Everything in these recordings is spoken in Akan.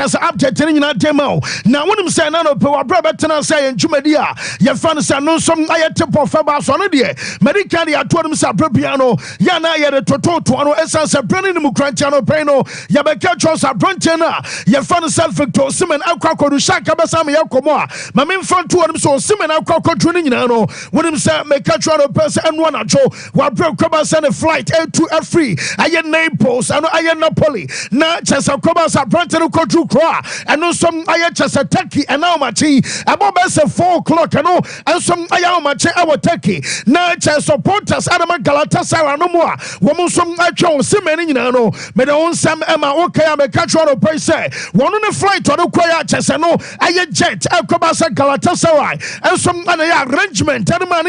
as update in a demo. Now, when I'm saying, no, brother, say, and Jumedia, your fans are no some tip of Fabas on it. Medicali, I told him, Sabriano, Yana, the Toto, Tuano, Essence, Brennan, Mucrantiano, Peno, Yabeka, Chosa, Brantana, your fans self Victor, Osimhen, Alcoco, Shaka, Basami, Alcomoa, my main front to him, so Osimhen, Alcoco, Trinino, when him say, make a person and one at while Bro Coba send a flight to F3, I get Naples, and I get Napoli, not just a Cobas, a Brantano, Cotu, and no some I just a turkey, and now my tea, about 4 o'clock, and some I my our turkey, not just supporters, Adama Galatasaray, no more, woman some actual Osimhen, but own Sam Emma, okay, I'm a catcher of per se, one on the flight to the choir, just no, I jet, Alcobasa Galatasaray, and some other arrangement, and man,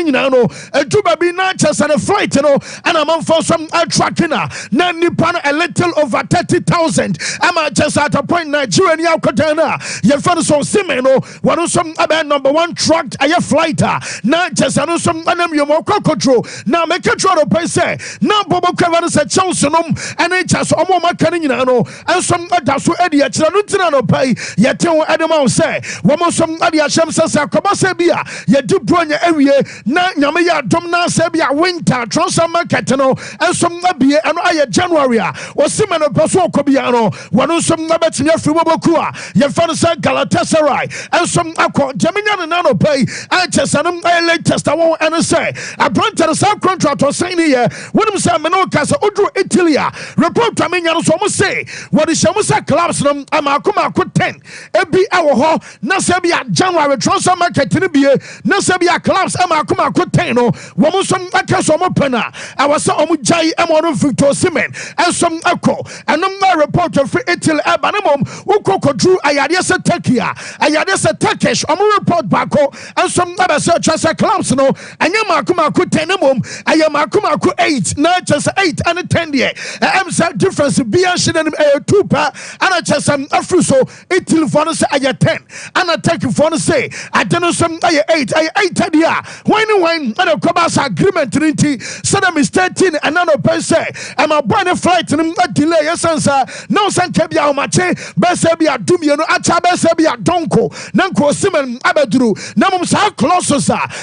a tuba be not just on a flight, and I'm on for some tracking, now Nippon a little over 30,000. I'm just at a point, Nigeria, Yalcotana, your friend so Simeno, one of some other number one truck, a flighter, not just I know some anam you more control. Now make a try to pay say, now Bobo Cavans at Chelsenum, and it just Omoma Canino, and some others who Eddie at Chanutano pay, yet tell Adamo say, one some Adia Shamsa Kabasabia, yet do Bronya area, now Yamaya Domna Sabia winter, Transama Catano, and some Nabia and I January, or Simeno Paso Cobiano, one of some Nabets in your Fubokua, your father said Galatasaray, and some Aqua, Jamina and Nano pay, I just I latest I won't and say, I brought a sub contract or saying here, when I'm saying Menocas, Udru Italia, report to me, and so must say, what is Shamusa collapse, I'm Akuma could 10, every hour, Nasabia January, transfer market in the beer, Nasabia collapse, I'm Akuma could 10, woman some Akasoma Pena, I was so Omujai, Amon Victor Osimhen, and some Echo, and I'm reporter for Italy, Abanamum, Ukoko Drew, Ayadesa Tekia, Ayadesa Turkish, I'm a report back, and some other search as a clubs, no, and Yamakuma could 10 Ayamakuma could 8, not just 8 and 10 year. I'm saying difference beyond Shinan 2 pa, and I just am Afruso, 8 till for say I 10, and I take you for say, I don't know some I 8 year. When and a Cobas agreement, Saddam is 13 and none of per se, I'm a bonnet flight and a delay, yes, answer, no San Cabia Mache, Besabia Dumiano, Achabesabia Donko, Nanko Simon Abadru, Namums how close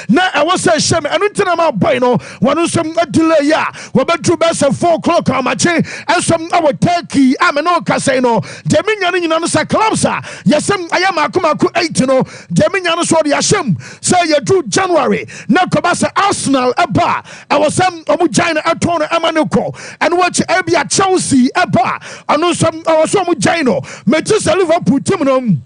now I was a shame, and until I'm out by no one of some delay, yeah, we're about to best at 4 o'clock on my chain, and some our turkey, I'm an old casino, Dominion in Anasa Clubsa, yes, I am Akumaku 8, Dominion saw the Ashim, say you do January, now Kobasa Arsenal, a bar, I was some Omujina Atona Amanuko, and watch Abia Chelsea, a bar, I know some our Somujino, Metis Liverpool Timinum.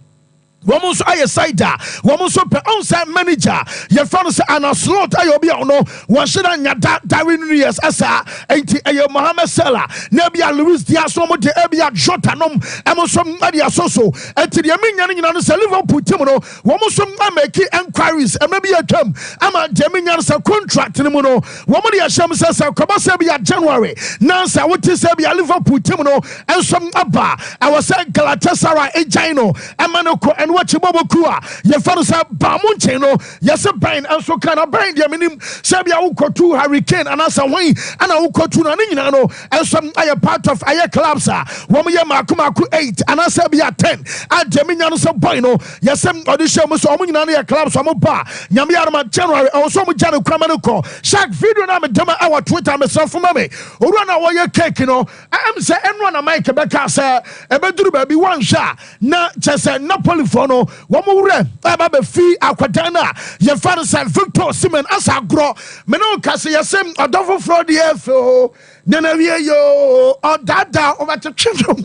Woman so I side woman so pe on manager your friend say an slot ayo bia no one should anya Darwin years asa enti ayo Mohamed Salah na bia Luis Diaz so mo de bia Jota nom emo so adia soso enti de menya nyina no say Liverpool team no woman so make enquiries e maybe atwam ama de menya no say contract ni mo no woman de asham say koba say bia January na say what say bia Liverpool team no enso aba I was say Galatasaray ejino amanoko what you Bobokua, your father said Bamuncheno, yes, a brain, and so can a brain, the minim, Sabia Uko 2 Hurricane, and as a way, and I Uko 2 Nanino, and some I part of Aya Clubsa, Womaya Makumaku 8, and I Sabia 10, and Jaminiano Sabino, yes, some audition was Omunania Clubs, Amopa, Yamiarama January, or some Jano Kramanuko, Shaq video name Dema our Twitter, myself for mommy, or run away your cake, I'm saying, and one of my Quebec, sir, a bedroom baby one shot, not just a Napoli for. No, one more Baba Fee Aquadana, your father said Victor Osimhen as I grow. Meno Cassia, a double for the FO, Nanavia, yo, or Dada over to children.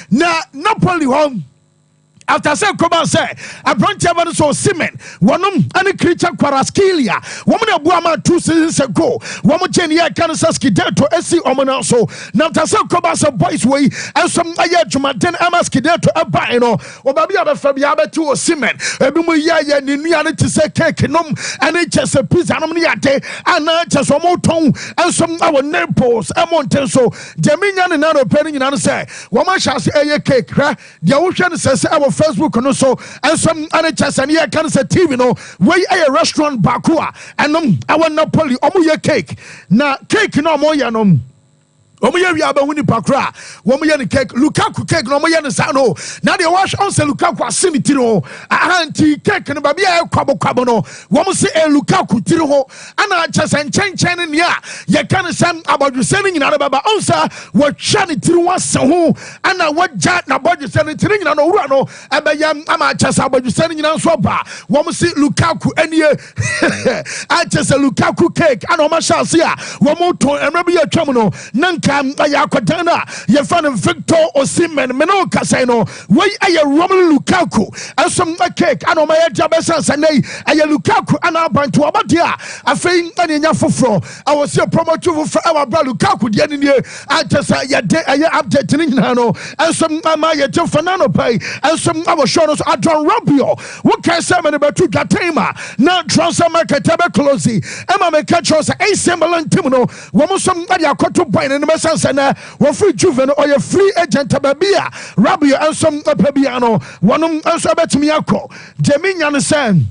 Now, Napoli home. After say Koba say a branch of so Osimhen one any creature Quaraskilia woman of Buama 2 seasons ago woman Jenia Kansas Kideto SC Omana so now after say Koba say boys way and some ayajuma then Amaskideto Abaino or Babia Fabiaba to Osimhen Ebimu ya Niani to say cake nom and it just a piece anoniate and not just a moton and some our neighbors Amonten so Dominion and another penny and say woman shall say a cake the ocean says our Facebook no so and some NHS and here can say TV no way a restaurant bakua and I want Napoli omu ye cake na cake no mo ya no Omoye wi abahuni pakra womoye ne cake Lukaku cake no omoye ne sa no na de wash on se Lukaku asini tiri ho ahanti cake ne ba bia kwabo no womo se Lukaku tiri ho ana chese nchen ne ya ye kan sam abodwuse ne nyina baba onsa wotwa ne tiri ho se ho ana wagya na abodwuse ne tiri nyina no wura no ebeyam ama chese abodwuse ne nyina so ba womo se Lukaku anie a chese Lukaku cake ana oma shase a womo to emra bi atwam no nanka ayakwadana ye fan Victor Osimhen meno kasai no wey aye Romelu Lukaku asom cake ana ma ye jabesa sanai aye Lukaku ana bantu obade a afei anya foforo awose promote foforo awa bra Lukaku de ne atesa ye de aye update ni nyina no asom ma ye te fanano pai asom awo show no Adron Rabio wo kan say me betu gatema na transfer market be close ema me catch us a semblant team no wo mo som ade akoto boy ne sansana wo free Juve no or free agent babia Rabio and some pabiano one also betumi akọ Jeminya ne sen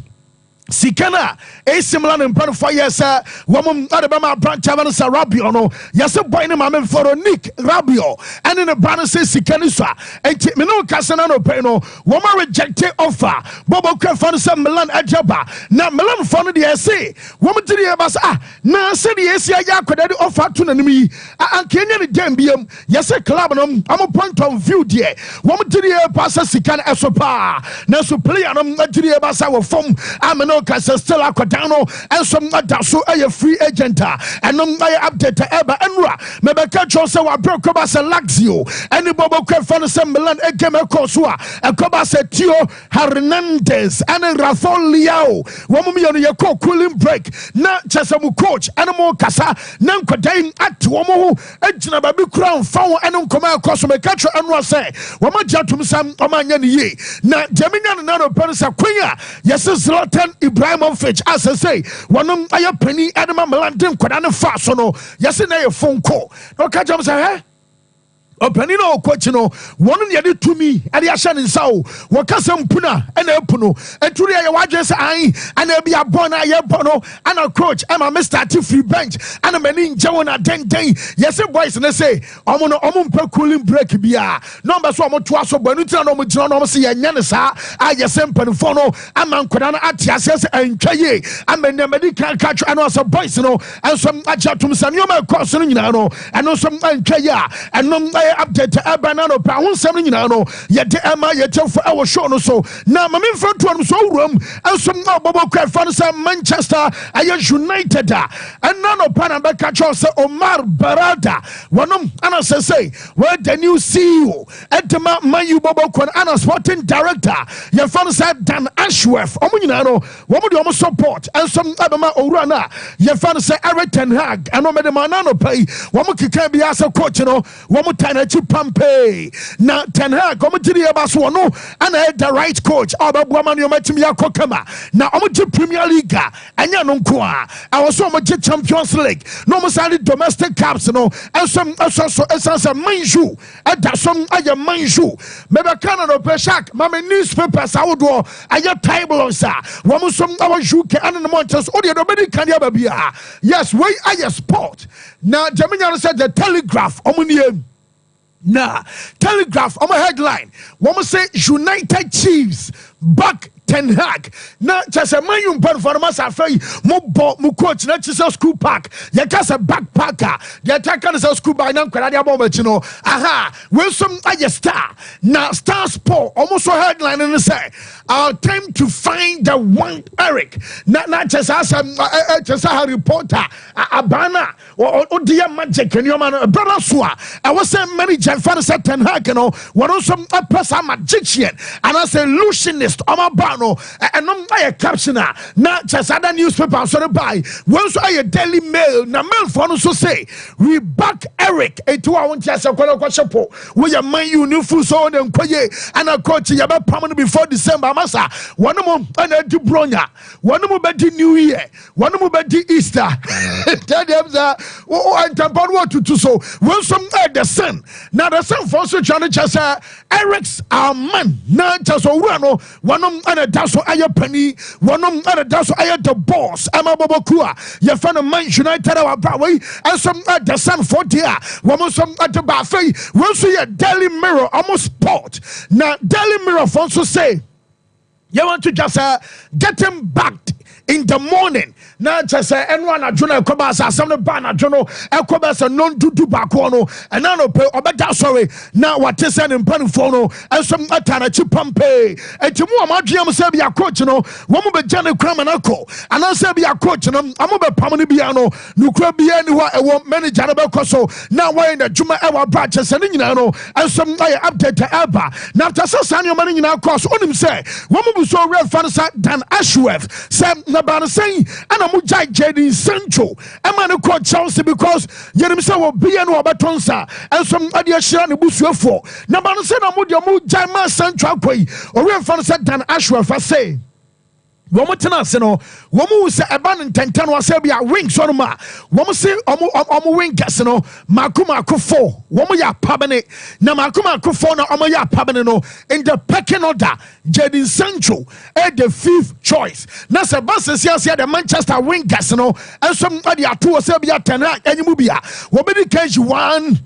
Sikana a similar in front 5 years woman Adabama branch of Rabio no yes boy ne mame for Nick Rabio and in the banner says Sikanisa and Mino Casanano Peno woman rejected offer Bobo Crefan some Milan Ajaba now Milan found the essay woman to the Abas now said the essay Yakod offer to enemy and Kenyan Gambium yes a club I'm a point of view dear woman to the Passa Sikan Esopa now so play on to the Abasa will form I'm Kasa still akwadano and some so a free agent and no update eba enra mebeka chose wa broke ba se Lazio and Bobo Crefan some Milan egame kosua akoba se Tio Hernandez and Rafael Leao womu no ye cooling break na chesamu coach and mo kasa na nkwadai at womu ejina ba bi kura fawo and nkoma koso meka tro enra se womu jatum sam omanya ne ye na Jeminya na no pensa kwanya yes Zlatan Ibrahimovic as I say one aye penny Adama Melandin kwadane fa so no yes na ye phone call no ka jam say opani no coach no one ye de to me ade ahye ne nsa o wakasa mpuna ena epuno eturi ye wadwe se an ana bia born aye bono ana coach ama Mr. Free bench ana mani nje wona den yes boys ne say omo no omo mpa cooling break bia number so omo to aso banu tira no omo jina no omo se ye nya ne sa aye sempan fo no ama nkoda no atiase se antwa ye ama ne medical catch ana so boys no enso ajatum sanyo ma course no nyina no eno so antwa ye eno update abanano pa wonsam nyina no ye de ema ye tefo e wo show no so na ma memfa to no so wuram enso na Bobo Crefan say Manchester aye United and nano pa na be catch us Omar Barada wonom ana say where the new CEO edema Manu Bobo Kwan ana sporting director ye fan say Dan Ashworth omo nyina no wo mo de omo support enso abema owura na ye fan say Eric Ten Hag and o me de manano pay wo mo kika bia as coach no wo mo Pampe na Ten Hag komutiri abaso no ana the right coach ababoa man yo matimi akokama na omuji Premier League anya no nko a awoso omuji Champions League no mo sali domestic cups no ensom esansa manju adasom aya manju mebe kana no peshak mama newspapers awodo aya tables wo mo som awu ke ana no montes odi do bedi kan ya babia yes we aya sport na Jeminya said the Telegraph omunie na Telegraph on my headline woman say United Chiefs back Ten Hag na just a man you burn for masa fei mo coach na chisa school park ya kasa backpacker ya taka na school by na kwara dia bomba chino aha we some aye star na Star Sport almost headline and say our time to find the one Eric na just as a reporter abana o dia magic and your man brother Sua I was saying manager for the Ten Hag no one some person magician and I say illusionist on my no and no my captioner na just other newspaper so buy once I Daily Mail na mail for no so say we back Eric eto I want just kwashapo we ya man you new full so dem kwaye and a coach ya be permanent before December masa one mo and di bronya one mo be di New Year one mo be di Easter tell them that and tampon what to so when some the sun now the sun for so trying to just Eric's our man na just no one and daso aye penny wonom daso aye the boss ama bobokua ye fa no Man United wa bra we and some the Sun 40 womo some at the buffet we so ye Daily Mirror almost sport now Daily Mirror also say you want to just get him back in the morning. Now just say anyone adjono ekobasa some the ban adjono ekobasa non dudu bakono and now no pay obeda sorry now what is an impanfo no and some atana chipampe etimu amadwem say be coach no wo mo be jane krama na ko and I say be coach no amo be pamni bia no nukura bia ni ho ewo manager no be koso now why in the juma ewa branches and nyina no and some update eba now after san yo mani nyina course onim say wo mo be so real fan Dan Ashworth say na ban say and Mujai Jadin Sancho, a man who called Chelsea because Yeremsa will be an Obatonsa and some idea Shan Busu for. Nabansen Mujai Ma Sancho, or real fan said Dan Ashworth, I say. Woman Tenasino, woman who say abandon Tentan was Sabia wings on ma. Woman say Omo wing Gassino, Makuma Kufo, woman ya pabane, Namakuma Kufona, Omoya Pabanino, in the pecking order, Jadin Sancho, at the 5th choice. Nasa Basses here, the Manchester wing Gassino, and some other two Sabia Tana, and Mubia. Wobedi cage 1,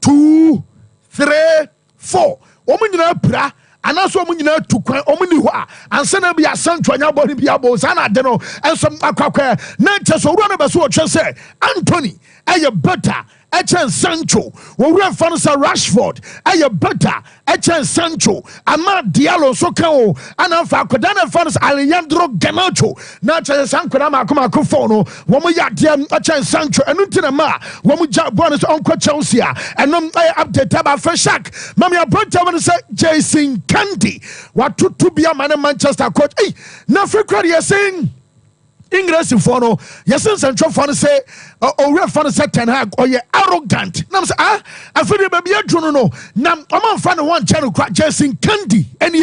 2, 3, 4. Woman pra. And also when you know to Ominiwa and send be a son to your body be a boss and I don't know and some aqua not just one of us what you say Anthony a better Echen Sancho we reference Rashford a better Echen Sancho Amad Diallo Sokao and Alfakodana fans Alejandro Ganacho not just Sankodama Kumakofono when we are Echen Sancho and Untinama when we jump bonus Uncle Chelsea and update about Feshak Mamma Brother say Jason Kounde what to be a man in Manchester coach hey now for credit saying English for no yes Central fan say or fan say Ten Hag or you arrogant nam say I feel baby adwono no nam am fan one channel Jason Kounde any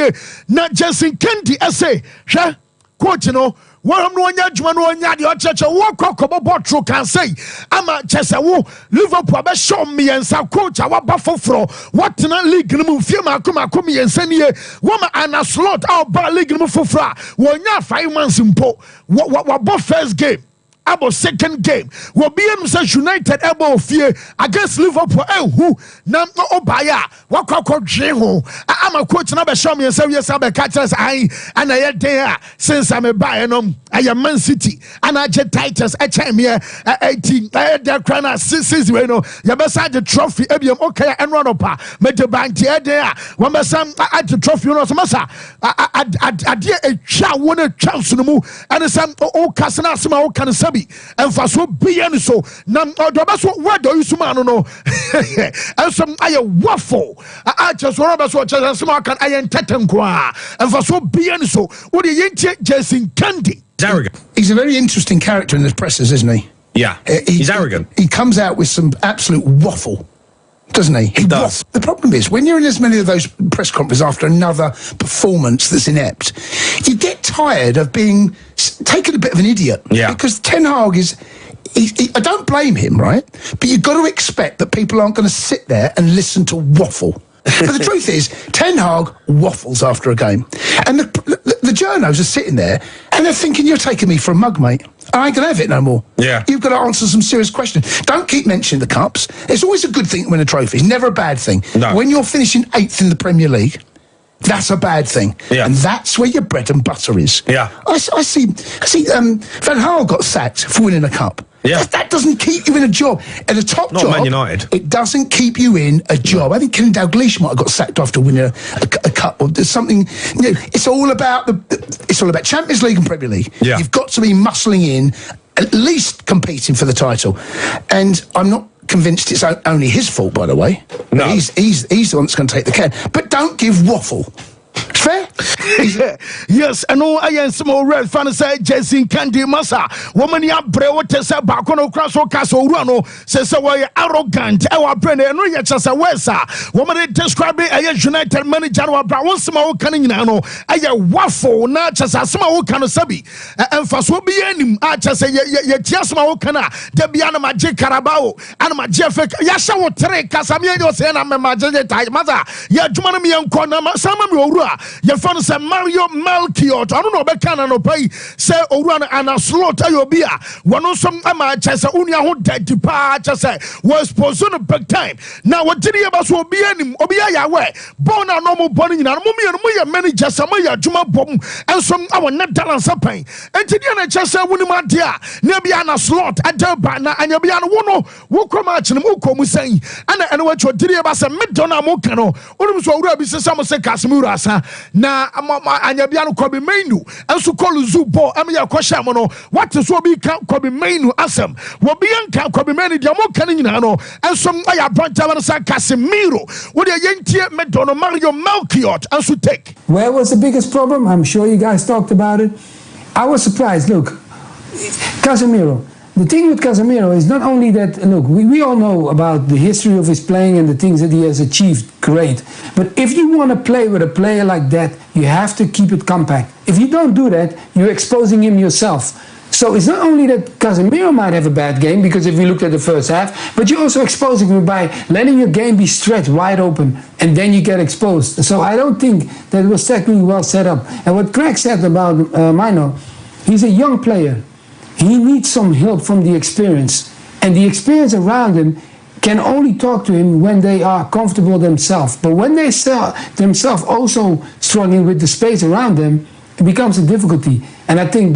na Jason Kounde say hwe coach no one no nya djuma no nya de o cheche wo kokobo botro can say ama chese wo Liverpool be show me yensa coach awa ba foforo what na league no mu fie makoma yensa nie wo ma ana slot out ba league no mu foforo wo nya 5 months mpo wo first game about second game will be United able fear against Liverpool who na obaya wakwa dreho I'm a coach na be show me say yes I be catches I and I there since I'm a buy I am Man City and I get titles a time here 18 there crana since we know you beside the trophy ebium okay and run up me the bank there when be some at the trophy no so masa I dear a cha won chance no mu and some o kasna some o kan sabi and for so being so nam odobaso word do you man no and some I waffle I just want to just some can I entetenkwa and for so being so what the yentie Jason Kounde arrogant. He's a very interesting character in the presses, isn't he? Yeah, he's arrogant. He comes out with some absolute waffle, doesn't he? He does. The problem is, when you're in as many of those press conferences after another performance that's inept, you get tired of being taken a bit of an idiot. Yeah. Because Ten Hag is... I don't blame him, right? But you've got to expect that people aren't going to sit there and listen to waffle. But the truth is, Ten Hag waffles after a game. And the journos are sitting there and they're thinking, you're taking me for a mug, mate. I ain't going to have it no more. Yeah. You've got to answer some serious questions. Don't keep mentioning the cups. It's always a good thing to win a trophy. It's never a bad thing. No. When you're finishing 8th in the Premier League, that's a bad thing. Yeah. And that's where your bread and butter is. Yeah. I see Van Gaal got sacked for winning a cup. Yeah. That doesn't keep you in a job. At a top Not job, Man United. It doesn't keep you in a job. I think Kenny Dalglish might have got sacked after winning a cup or something. You know, it's all about it's all about Champions League and Premier League. Yeah. You've got to be muscling in, at least competing for the title. And I'm not convinced it's only his fault, by the way. No. He's the one that's going to take the can. But don't give waffle. Fair? Yes, and no, I am small red fan say Jason Kounde Massa. Woman ya brewo te say bakono kraso kaso ruano says we arrogant. Our brain no ya chase wesa. Woman describe a United manager wa bra won sema wo kan nyina no aye waffle na chase asema wo kan sabi. Emfaso bi anim a chase ye tia asema wo kan a da bia na maje Carabao and maje fake ya sha wo tre kasa me yo say na me maje tai maza ya dwuma no me enko na sama me owura ye fan say Mario Melchior I don't know bekana no pay say owura ana slot ayobi a wono som ama chese unia ho daddy pa chese was poso no big time now what did you so obi anim obi ayawe born na no mo born nyina no mo ye manager sama ya adwuma bom ensom awo net balance pan entidi na chese wonim ade a na bia na slot adaba na anya bia no wono wo koma chene mo komu san ana ene wa cho did you ba say mid don am kano wonim so owura bi sesa mo say Casemiro asa na anya bia no Kobe Mainu enso call Zubo am ya kwahya mo no what so obi ka Kobe Mainu asem wo bi anka Kobe Mainu dia mo kan nyina no enso aya branta no say Casemiro wo de yentie medono Mario Melchior enso take. Where was the biggest problem? I'm sure you guys talked about it. I was surprised. Look, Casemiro. The thing with Casemiro is not only that, look, we all know about the history of his playing and the things that he has achieved, great. But if you want to play with a player like that, you have to keep it compact. If you don't do that, you're exposing him yourself. So it's not only that Casemiro might have a bad game, because if we looked at the first half, but you're also exposing him by letting your game be stretched wide open, and then you get exposed. So I don't think that was technically well set up. And what Craig said about Mino, he's a young player. He needs some help from the experience. And the experience around him can only talk to him when they are comfortable themselves. But when they themselves also struggling with the space around them, it becomes a difficulty. And I think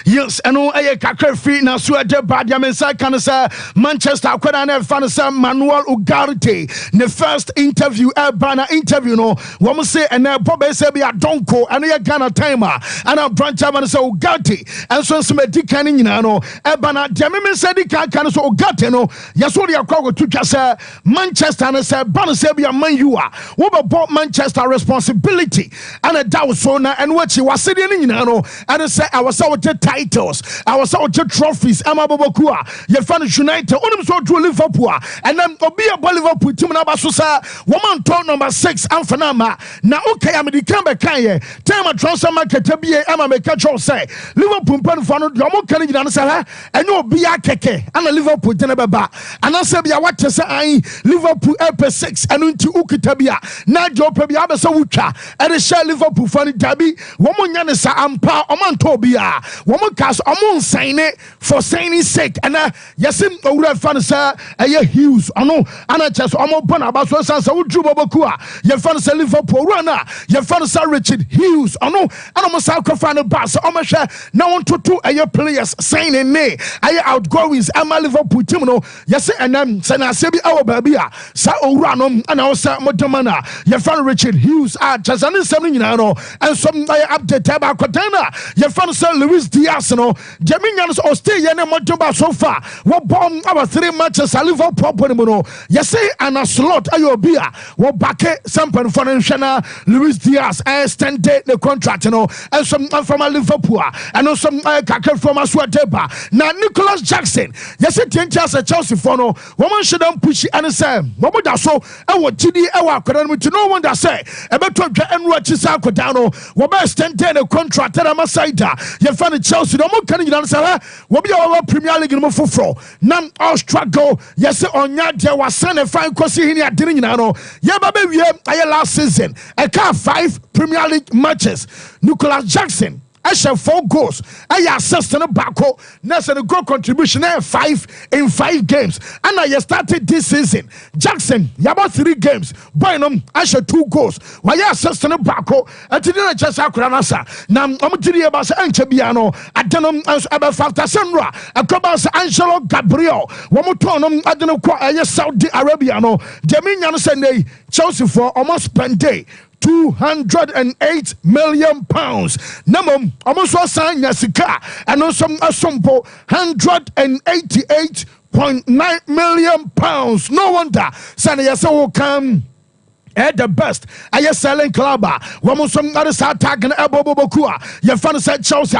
yes, and I kakre free na so de bad ya mensa kan say Manchester akwada na fan say Manuel Ugarte the first interview bana interview no wo say and Bob say be adonko and ya Ghana timer and a branch man say Ugarte and so some dikan nyina no bana de me say dikan kan so Ugarte no yaso de akwa go twitwa say Manchester na say bana say be man you a wo be bought Manchester responsibility and a doubt so na and what you was saying nyina no and say I was with the titles, I was out with trophies. I'm a Bobokua, your fan United, on so to Liverpool, and then be a Liverpool team number woman told number 6, Amfanama. Now, okay, I'm the Kamba Kanye, time a transfer market to be a Emma Mekacho say, Liverpool pen for no Canadian answer, and no be a keke, and a Liverpool Tenebaba, and I said, what to say, Liverpool LP6, and into Ukitabia, now Joe Pebia Sawucha, and a share Liverpool for the Derby, woman Yanisa Ampa, Oman Tobia. Woman cast among sign it for signing sake, and yasim owura fan say Hughes ano ana chest omo bona about so sansa wudru bobokua ye fan say Liverpool runner ye fan say Richard Hughes ano ana mo sa kofa no bass omo hwe na won toto players signing ne outgoings ama Liverpool team no yes and say na se bi awo ba bia sa owura no ana wo say modemana ye fan Richard Hughes chazani sem nyina no and some update ba kwatana ye fan say Luis Diaz no Jaminians or stay yene motoba so far what bomb our 3 matches Liverpool problem no you say and a slot ayobia what back some financial Luis Diaz extended the contract no and some from Liverpool and some kaka from Aswadeba now Nicholas Jackson you say Tientas a Chelsea for no woman shouldn't push and say what that so and what TD to no one that say about to and what you say down what extended the contract and I'm side you find Chelsea no more can you answer what be our Premier League no for nam all struggle yes on ya there was send a fine kosi hini adini nyina no ya ba be wie aye last season e ka 5 Premier League matches Nicholas Jackson I shall 4 goals. I assist in a backo. That's a goal contribution 5 in 5 games. And I started this season. Jackson, you about 3 games. Boynum, I shall 2 goals. Why you assist in a backo? I didn't just acranasa. Now I'm to the about Anchabiano. I don't know about Fafta Senra. I come out Angelo Gabriel. One more tonum. I don't know quite Saudi Arabia. No, Jaminian Sunday Chelsea for almost spent day. £208 million. Namum almost was signed Yasika and also Sompa £188.9 million. No wonder Sanaya will come at the best. I am selling club. One some other start tagging Bokua. Your fan said Chelsea.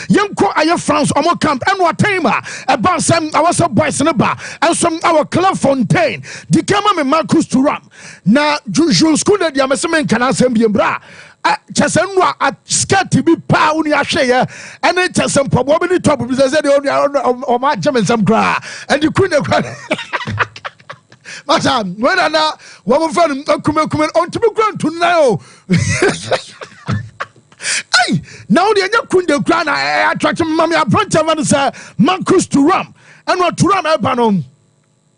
Young co I France on camp and what timer about some I was a boys in a bar and some our club fontaine. The camera Marcus to ram. Now Jules Kounde the Osimhen can answer bra. Chasenwa at scared to be pound ya share and then Chasen probably top of said on my German some gra and you couldn't Madam, when I now one friend come on to be ground to now. now the Jules Kounde crown I attract Mammy Abrantavan say Marcus Thuram and what Thuram Ebanon.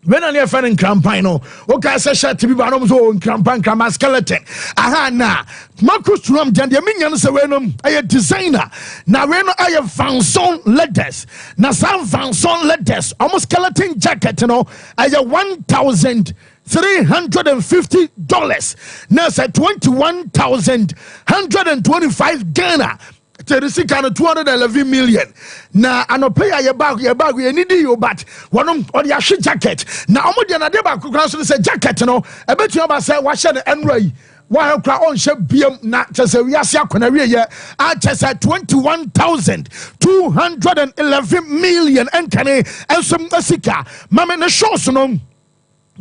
When I near in Crampino, okay, say shut to be Banom's own Crampan Crama skeleton. Aha, na Marcus Thuram, Jandiaminian Serenum, I a designer. Now, when I have found some letters, now some found some letters, almost skeleton jacket, you know, I have $1,350. Now, say 21,125 Ghana. Teresi kind of 211 million. Na anope ya bag we need you but one on the ashi jacket. Na omo dia na de ba kukran so say jacket no. E betu ba say wa hye ne enrai. Wa kra on hye biem na chese wi ase akona wi ye. A chese 21,211 million enkane ensom asika. Mame ne shows no.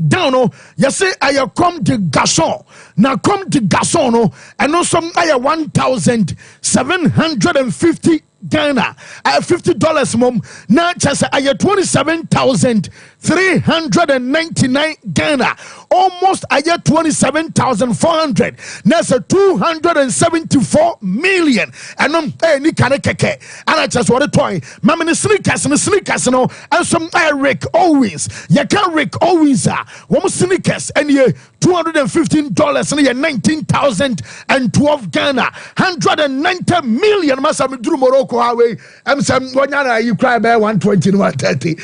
Down no, you say I come to Gasson. Now come to Gasson no, and no some I 1,750 Ghana. $50 mom. Now just I 27,399 Ghana. Almost I 27,400. Now so 274 million. And ni keke. And I just want to toy. Mamma sneakers no, and some Rick Owens. You can Rick Owens one sneakers and you $215 and you 19,012 Ghana. 190 million Masam Drew Morocco away. I'm some one you cry by 120 130.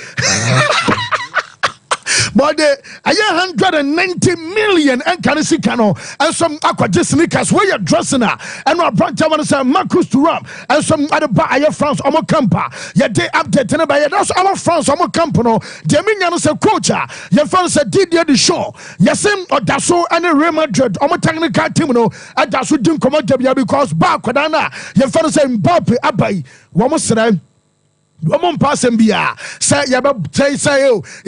But I 190 million and can see cano and some aqua sneakers where you're dressing her and our branch of Marcus Thuram and some other buy France Omo Campa. Your day update and by that's our France Omo Campano. Jaminian say coach, your fans said Didier the show. Yasim or Dasso and a Real Madrid Omo technical team no at Dasso didn't come out because Bakwadana your fans say Mbappe Abai Wamos Womon passing bia say yaba say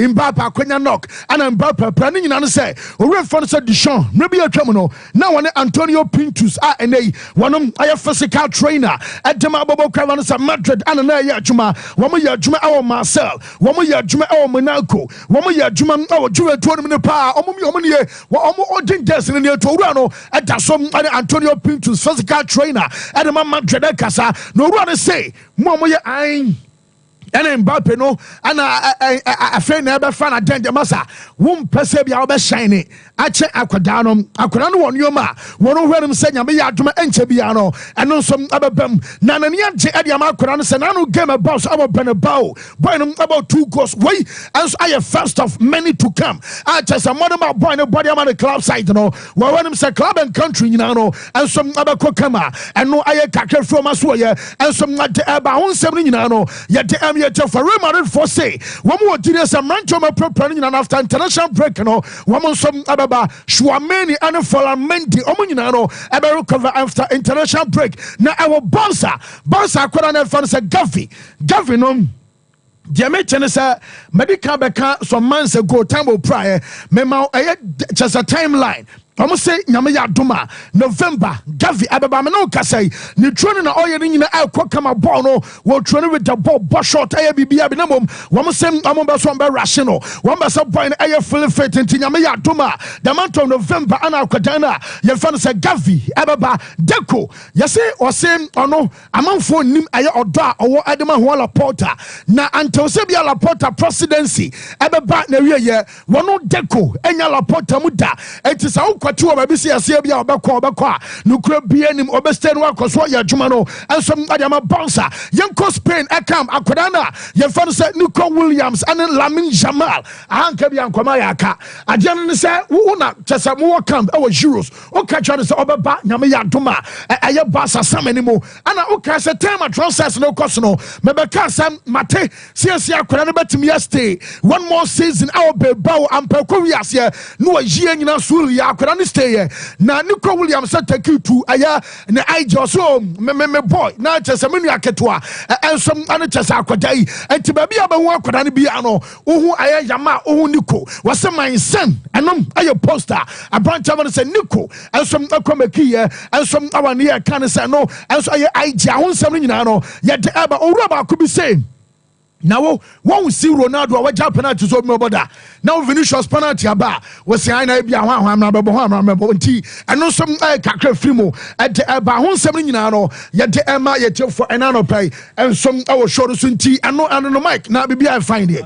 Mbappe akwenya knock and Mbappe planning in say we fun said Deschamps maybe a no now one Antonio Pintus one I physical trainer at the Bobo Cavanas Madrid and na ya juma one ya juma our Marcel one ya juma our Monaco one ya juma our juma 20 minute power omo odin destiny near Torano at some Antonio Pintus physical trainer at the Madrid Casa no run say mama ya I and Mbappe no and a friend never found a danger massa won't perceive your best shiny. I check Aquadano one yoma one over him saying Yaduma and Chebiano and no some other bum Nananian Ediama Quran Sanano game about our Benabao Bonum about 2 goals way as I have first of many to come. I just a mother about boy nobody on the club side no where when him say club and country you know and some other kokama and no I catch from us where and some not about 7 you know yet for Real Madrid for say one more genius and Rancho preparing after international break no one some Ababa Shuameni and Folamenti Omunino ever recover after international break now our Bonsa Quran fans a Gavi no Diameter say medical beka some months ago time prior memo just a timeline almost say Yamaya Duma November Gavi Ababamano Kasei ni training na oye ni na kama bono will train with the ball shot bibi abinamum one say amomba so mba rational one ba so point aye fully fit into Yamaya Duma the month of November ana kwadana ye fan say Gavi Ababa Deco ye say o say ono amanfo nim aye odo owo adema ho la porta na until say bia la porta presidency Ababa na wie ye wono Deco enya la porta muda enti sa kwatu oba bisi ase bia obekwa nukura bia nim obeste no akoso ya adwuma no enso adama bouncer yenko Spain ekam akodana ye fan say Nico Williams and Lamine Jamal ahanka bia nkoma ya aka adem ne say wo na chesa mo camp e wa Euros o ka twa ne say obeba nyame ya doma aye basa samani mo ana o ka say time transfers no cost no mebeka sam mate sia akoda no betimi stay one more season our beba ampako wiase no agie nyina suru ya akoda no stay here na Nico Williams take you to aya na I just so me boy na chesa menu aketwa ensom ane chesa akoda yi enti ba bia ba hu akoda no bia no ohu aya yama ohu Nico wase my son enom aye poster abrancha man say Nico ensom akomaki here ensom awani ya kan say no enso aye IG ahonsam nyina no ye de aba owura ba ko bi say Now, one will see Ronaldo or what penalty to Moboda. Now, Vinicius penalty about was saying, I be a one, and no some Kakre Frimo at the Bahon 7 yet the Emma yet for an anno pay, and some our shoulders in tea, and no mic. Now, maybe I find it.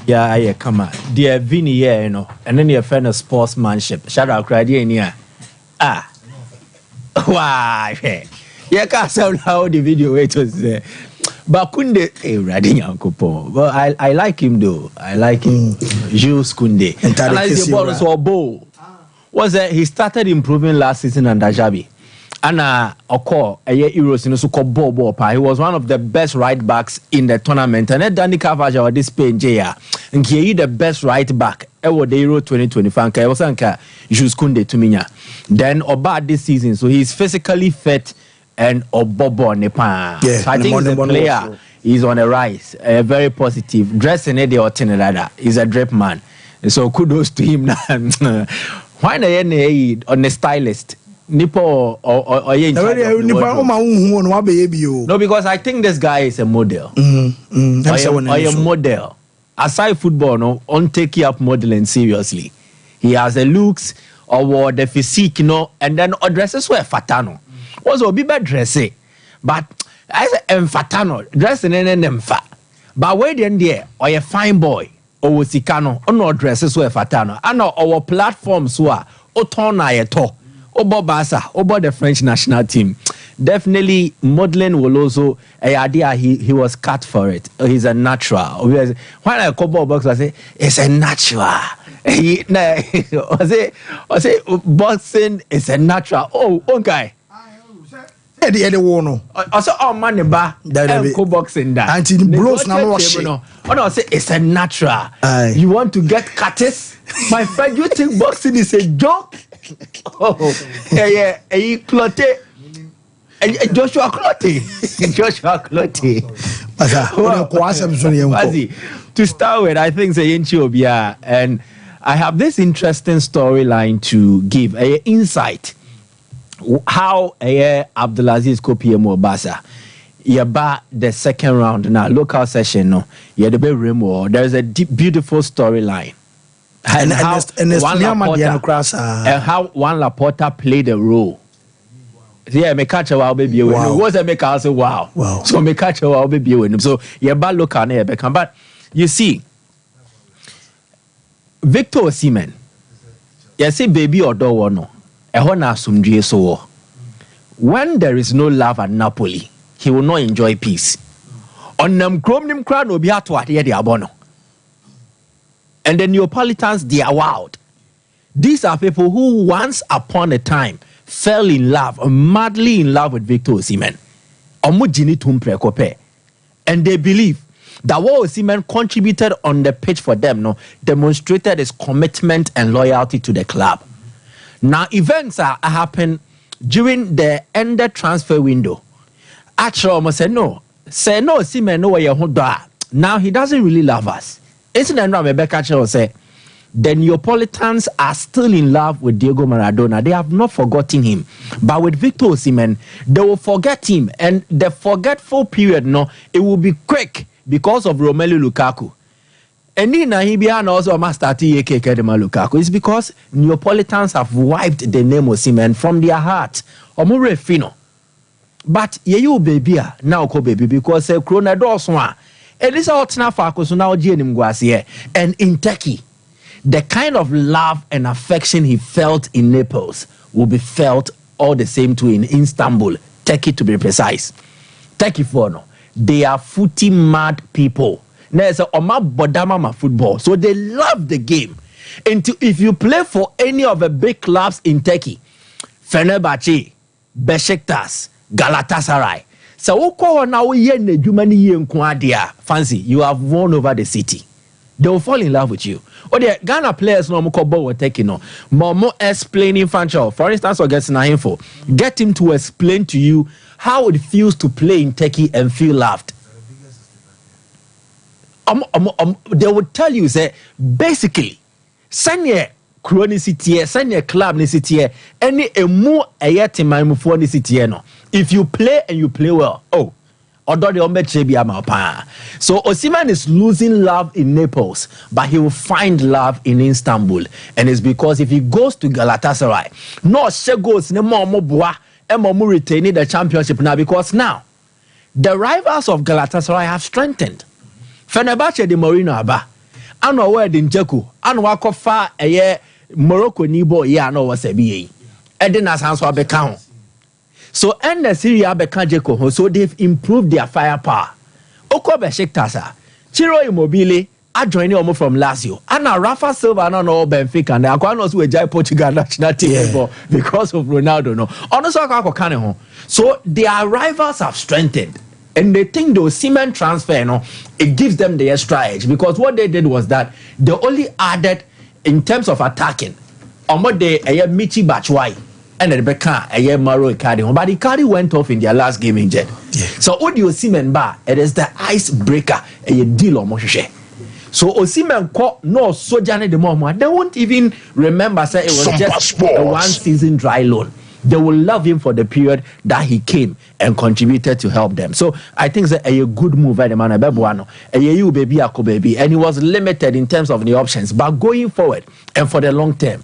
Yeah, I come out. Dear Vinny, you know, and then you're fan of sportsmanship. Shout out, cried in why? Yeah, can't sound how the video it was there. But Kounde, but I like him though. I like him. Jules Kounde. And the ball was bold. Was that he started improving last season under Jabi. And Oko, a year Euros in so called ball. He was one of the best right backs in the tournament. And then Danny Carvajal or this Spain JR. And he the best right back. Ever the Euro 2025. I was anka Jules Kounde to me. Then Oba this season, so he's physically fit. And Obobo Nepa. Yeah, so I think the player is on a rise, very positive. Dressing it or Tenelada is a drip man. So kudos to him. Why not on the stylist? Nipo or no, because I think this guy is a model. Or a model. Aside football, no, on take up modeling seriously. He has the looks or the physique, and then addresses were fatano. Also, be bad dressing, but I say emfatano dressing in an emfa. But where then there or a fine boy or sikano or no dresses were fatano. I know our platforms were otona yeto obo basa obo the French national team. Definitely modeling will also a idea he was cut for it. He's a natural. When I call box, I say it's a natural. I say boxing is a natural. Oh, okay. Also, money ba boxing that. And the blows now wash. No, say it's a natural. You want to get cutters? My friend, you think boxing is a joke? Oh, yeah, Clotte. Joshua Clotte. To start with, I think it's Enchiobia, and I have this interesting storyline to give, an insight. How Abdulaziz Kopiemo Basa Yaba the second round now local session no the there's a deep, beautiful storyline and how Juan Laporta played a role. Yeah, me catch a wow baby when was a make I say wow. So me catch a wow baby when so Yaba local na become, but you see Victor Osimhen you say baby or do no. When there is no love at Napoli, he will not enjoy peace. On them chrome crowd will be at what the abono. And the Neapolitans, they are wild. These are people who once upon a time fell in love, madly in love with Victor Osimhen. And they believe that what Osimhen contributed on the pitch for them demonstrated his commitment and loyalty to the club. Now, events are happen during the ended transfer window. Actually, almost said no. Say no, Osimhen no way. Now he doesn't really love us. Isn't it? Rebecca say the Neapolitans are still in love with Diego Maradona. They have not forgotten him, but with Victor Osimhen, they will forget him, and the forgetful period, it will be quick because of Romelu Lukaku. And then Nahibian also must start Lukaku. It's because Neapolitans have wiped the name Osimhen from their heart. Omure fino. But you baby now ko baby because Krona Doswa. And this is now and in Turkey, the kind of love and affection he felt in Naples will be felt all the same too in Istanbul, Turkey to be precise. Turkey for they are footy mad people. There's a Bodama football, so they love the game. And if you play for any of the big clubs in Turkey, Fenerbahce, Besiktas, Galatasaray, so fancy, you have won over the city. They will fall in love with you. Or the Ghana players no more taking no more explaining financial. For instance, or gets info, get him to explain to you how it feels to play in Turkey and feel loved. They would tell you, say, basically, send your chronicity, send your club nicity, any a more a yet in my for nicity. If you play and you play well, Although the so Osimhen is losing love in Naples, but he will find love in Istanbul, and it's because if he goes to Galatasaray, no she goes no more boa and more retaining the championship now, because now the rivals of Galatasaray have strengthened. Fenerbahce de Mourinho aba, ano where in Jeku, ano wakofa eye Morocco nibo ya no wasebi, Edina Sanso abeka. So and the Syria Bekanjeko, so they've improved their firepower. Oko Besiktas, Ciro Immobile, I joined you from Lazio. And now Rafa Silva no Benfica, and I can't also enjoy Portugal national team because of Ronaldo. No, honestly, so their rivals have strengthened, and they think the Osimhen transfer, it gives them the extra edge, because what they did was that they only added in terms of attacking. On what they Michi Batshuayi. And then Becca a year Maro Icardi, but Icardi went off in their last game injured. Yeah. So what do you Osimhen bar? It is the icebreaker a deal or Moshe. So Osimhen caught no Sojane the moment. They won't even remember say it was Sompa just a 1 season dry loan. They will love him for the period that he came and contributed to help them. So I think it's a good move by the man Bebuano. A baby ako baby, and he was limited in terms of the options. But going forward and for the long term,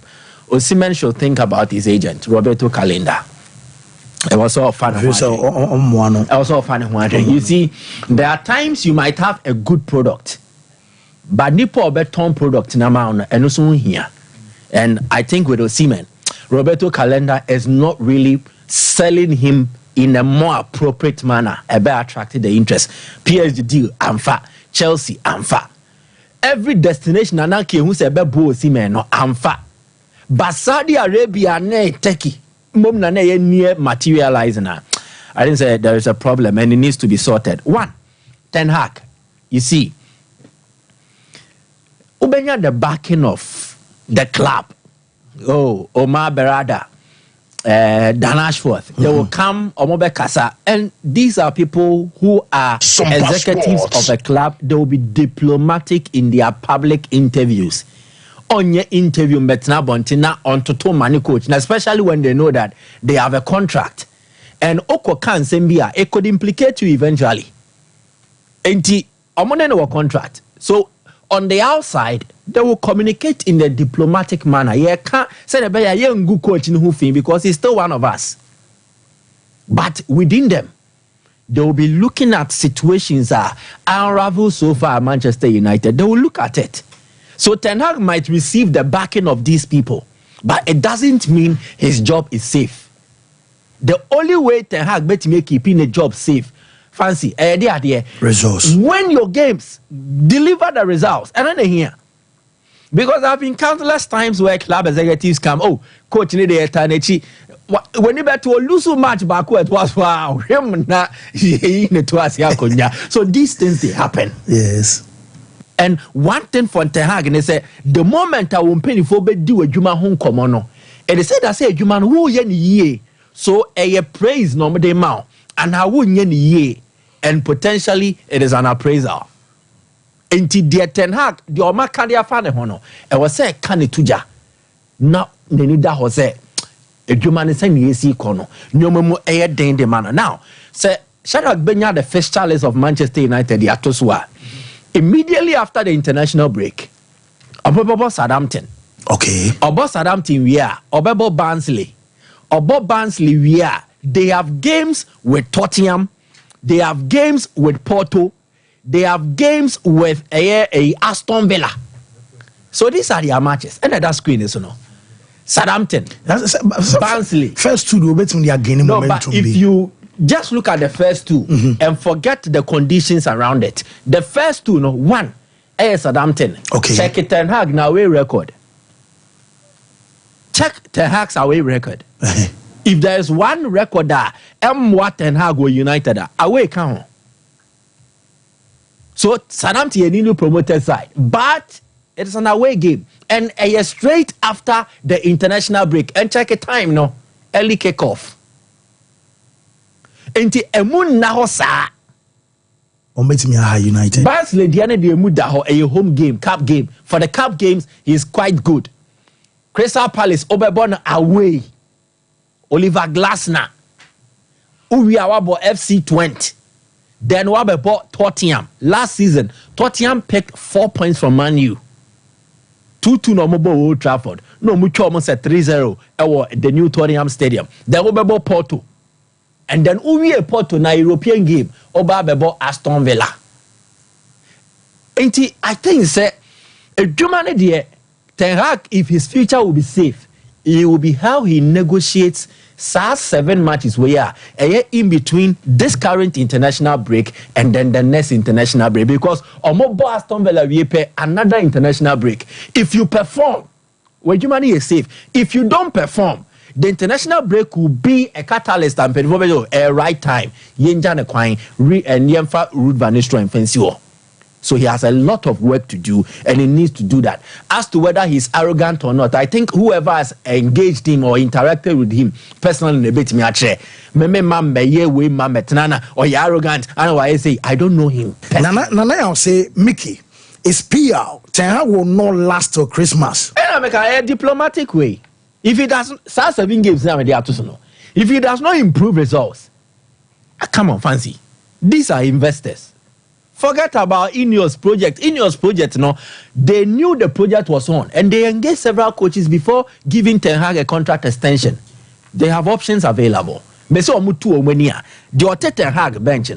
Osimhen should think about his agent, Roberto Calenda. It was so fun. You see, there are times you might have a good product, but Nipo beton product na and also here. And I think with Osimhen, Roberto Calenda is not really selling him in a more appropriate manner. A better attracted the interest. PSG deal, Amfa, Chelsea, Amfa. Every destination Anaki who said Osimhen no Amfa. But Saudi Arabia ne Turkey mom na ne near materializing. I didn't say there is a problem and it needs to be sorted. One, Ten Hag, you see, Ubenya the backing of the club. Oh, Omar Berada, Dan Ashworth, they will come Omobe Kasa, and these are people who are Sompa executives Sports. of a club. They will be diplomatic in their public interviews. On your interview, Betna Bontina on Toto Mani coach, and especially when they know that they have a contract. And Oko can Sembia, it could implicate you eventually. Enti Omone no contract. So on the outside, they will communicate in a diplomatic manner. Yeah, can't say the better young good coach in Hufin because he's still one of us. But within them, they will be looking at situations that unravel so far at Manchester United. They will look at it. So Ten Hag might receive the backing of these people, but it doesn't mean his job is safe. The only way Ten Hag bet me keeping a job safe, fancy, results. When your games deliver the results, and then here. Because I've been countless times where club executives come, oh, coach need the eternity. When you bet to a lose match back, it was wow, so these things they happen. Yes. And one thing for Ten Hag, and they say the moment I won't pay for be do a Juma home common, and they said I say Juma who ye so a praise no de mount and how would ye and potentially it is an appraisal. Enti dear Ten Hag, the Oma Candia fan hono, and was say Canituja. Now, Nenida Jose, a Juma is saying yes, kono, no more air dain de manner. Now, say, Shadrach Benya, the fixture list of Manchester United, the Atoswa. Immediately after the international break, Obobo Southampton. Okay. Obo Southampton we are. Obobo Barnsley. Obo Barnsley we are. They have games with Tottenham. They have games with Porto. They have games with a Aston Villa. So these are their matches. And that screen is Southampton. Barnsley. First two do better when they are gaining momentum. But if you just look at the first two and forget the conditions around it. The first two, one, Southampton. Okay. Check it, Ten Hag now away record. Check Ten Hag's away record. If there is one record that what Ten Hag will United away count. So Southampton is new promoted side, but it is an away game and straight after the international break. And check it time early kickoff. Enti emun na ho sa Ombetimi aha United. Barnsley Diane de emu da ho a home game, cup game. For the cup games, he is quite good. Crystal Palace Oberborn away. Oliver Glasner. Uwi awabo FC 20. Then what about Tottenham? Last season, Tottenham picked 4 points from Man U. 2-2 no more Old Trafford. No, mucho almost at 3-0 at the new Tottenham Stadium. Then what about Porto? And then we Porto na European game. Oba about Aston Villa. I think say a German there, Ten Hag, if his future will be safe, it will be how he negotiates 7 matches where in between this current international break and then the next international break, because Omobo Aston Villa we pay another international break. If you perform, when Germany is safe. If you don't perform, the international break will be a catalyst and a right time. Yenja Nekwine and Yemfa Ruud van Nistelrooy and Fensio. So he has a lot of work to do, and he needs to do that. As to whether he's arrogant or not, I think whoever has engaged him or interacted with him personally in a bit, or you're arrogant, and I say, I don't know him. Nana, I'll say, Mickey, it's PR. Ten Hag will not last till Christmas. And I make a diplomatic way. If he doesn't, 7 games now, if he does not improve results, come on, fancy. These are investors. Forget about Ineos project. Ineos project, they knew the project was on, and they engaged several coaches before giving Ten Hag a contract extension. They have options available. Meso omutu omania. The Ten Hag bench,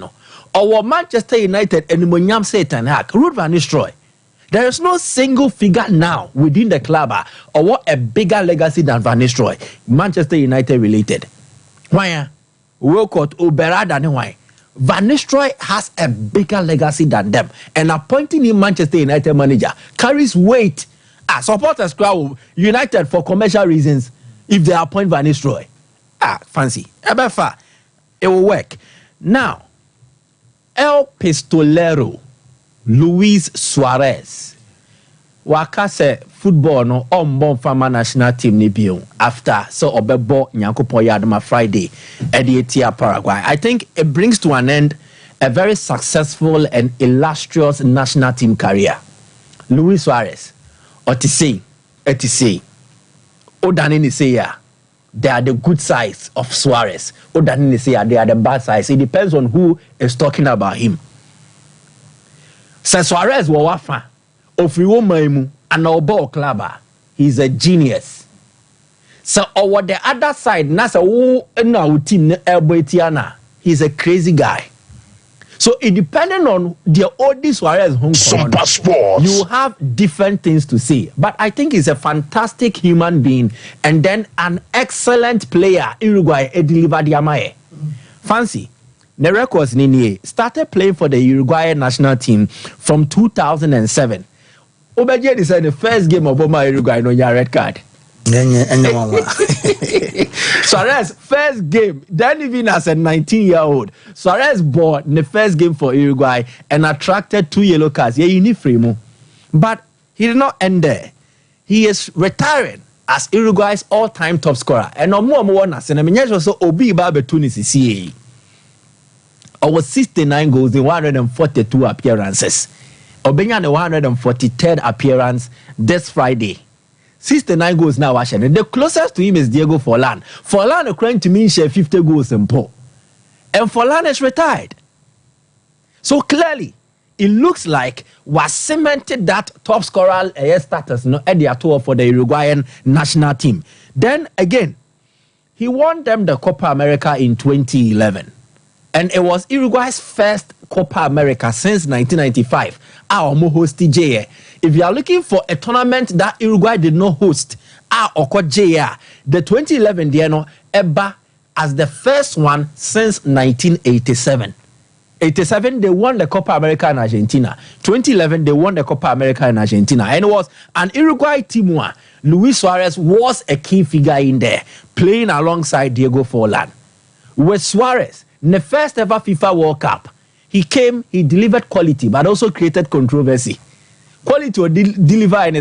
or Manchester United and Monyam say Ten Hag, Ruud van Nistelrooy. There is no single figure now within the club or what a bigger legacy than Van Nistelrooy. Manchester United related. Why? Wilcott Oberad and why? Van Nistelrooy has a bigger legacy than them, and appointing him Manchester United manager carries weight. Supporters crowd United for commercial reasons if they appoint Van Nistelrooy. Fancy. Ebefa, it will work. Now, El Pistolero, Luis Suarez. Waka se football no on farmer national team ni bion after so obebo nyankopon yadoma Friday Edia Paraguay. I think it brings to an end a very successful and illustrious national team career. Luis Suarez, Otisei, Odanini say they are the good sides of Suarez. Odanini say they are the bad sides. It depends on who is talking about him. Suarez wawafa. Ofriwo maimu and our clubber, he's a genius. So over the other side, nasa wo na team Elboetiana, he's a crazy guy. So it depending on the oldest Suarez home Sompa Sports, you have different things to say. But I think he's a fantastic human being and then an excellent player. Uruguay delivered Yamae. Fancy. The records Nini started playing for the Uruguayan national team from 2007. Obeje decided the first game of Uruguay no red card. Suarez first game, then even as a 19-year-old, Suarez bought the first game for Uruguay and attracted 2 yellow cards. But he did not end there. He is retiring as Uruguay's all-time top scorer. And no more Obi Tunis over 69 goals in 142 appearances. Obenya the 143rd appearance this Friday. 69 goals now, Washington. The closest to him is Diego Forlan. Forlan according to me share 50 goals in Paul. And Forlan is retired. So clearly, it looks like was cemented that top scorer status at the tour for the Uruguayan national team. Then again, he won them the Copa America in 2011. And it was Uruguay's first Copa America since 1995. If you are looking for a tournament that Uruguay did not host, the 2011 Eba as the first one since 1987. 87 they won the Copa America in Argentina. 2011 they won the Copa America in Argentina, and it was an Uruguay team where Luis Suarez was a key figure in there, playing alongside Diego Forlan. With Suarez, in the first ever FIFA World Cup, he came, he delivered quality, but also created controversy. Quality or deliver, and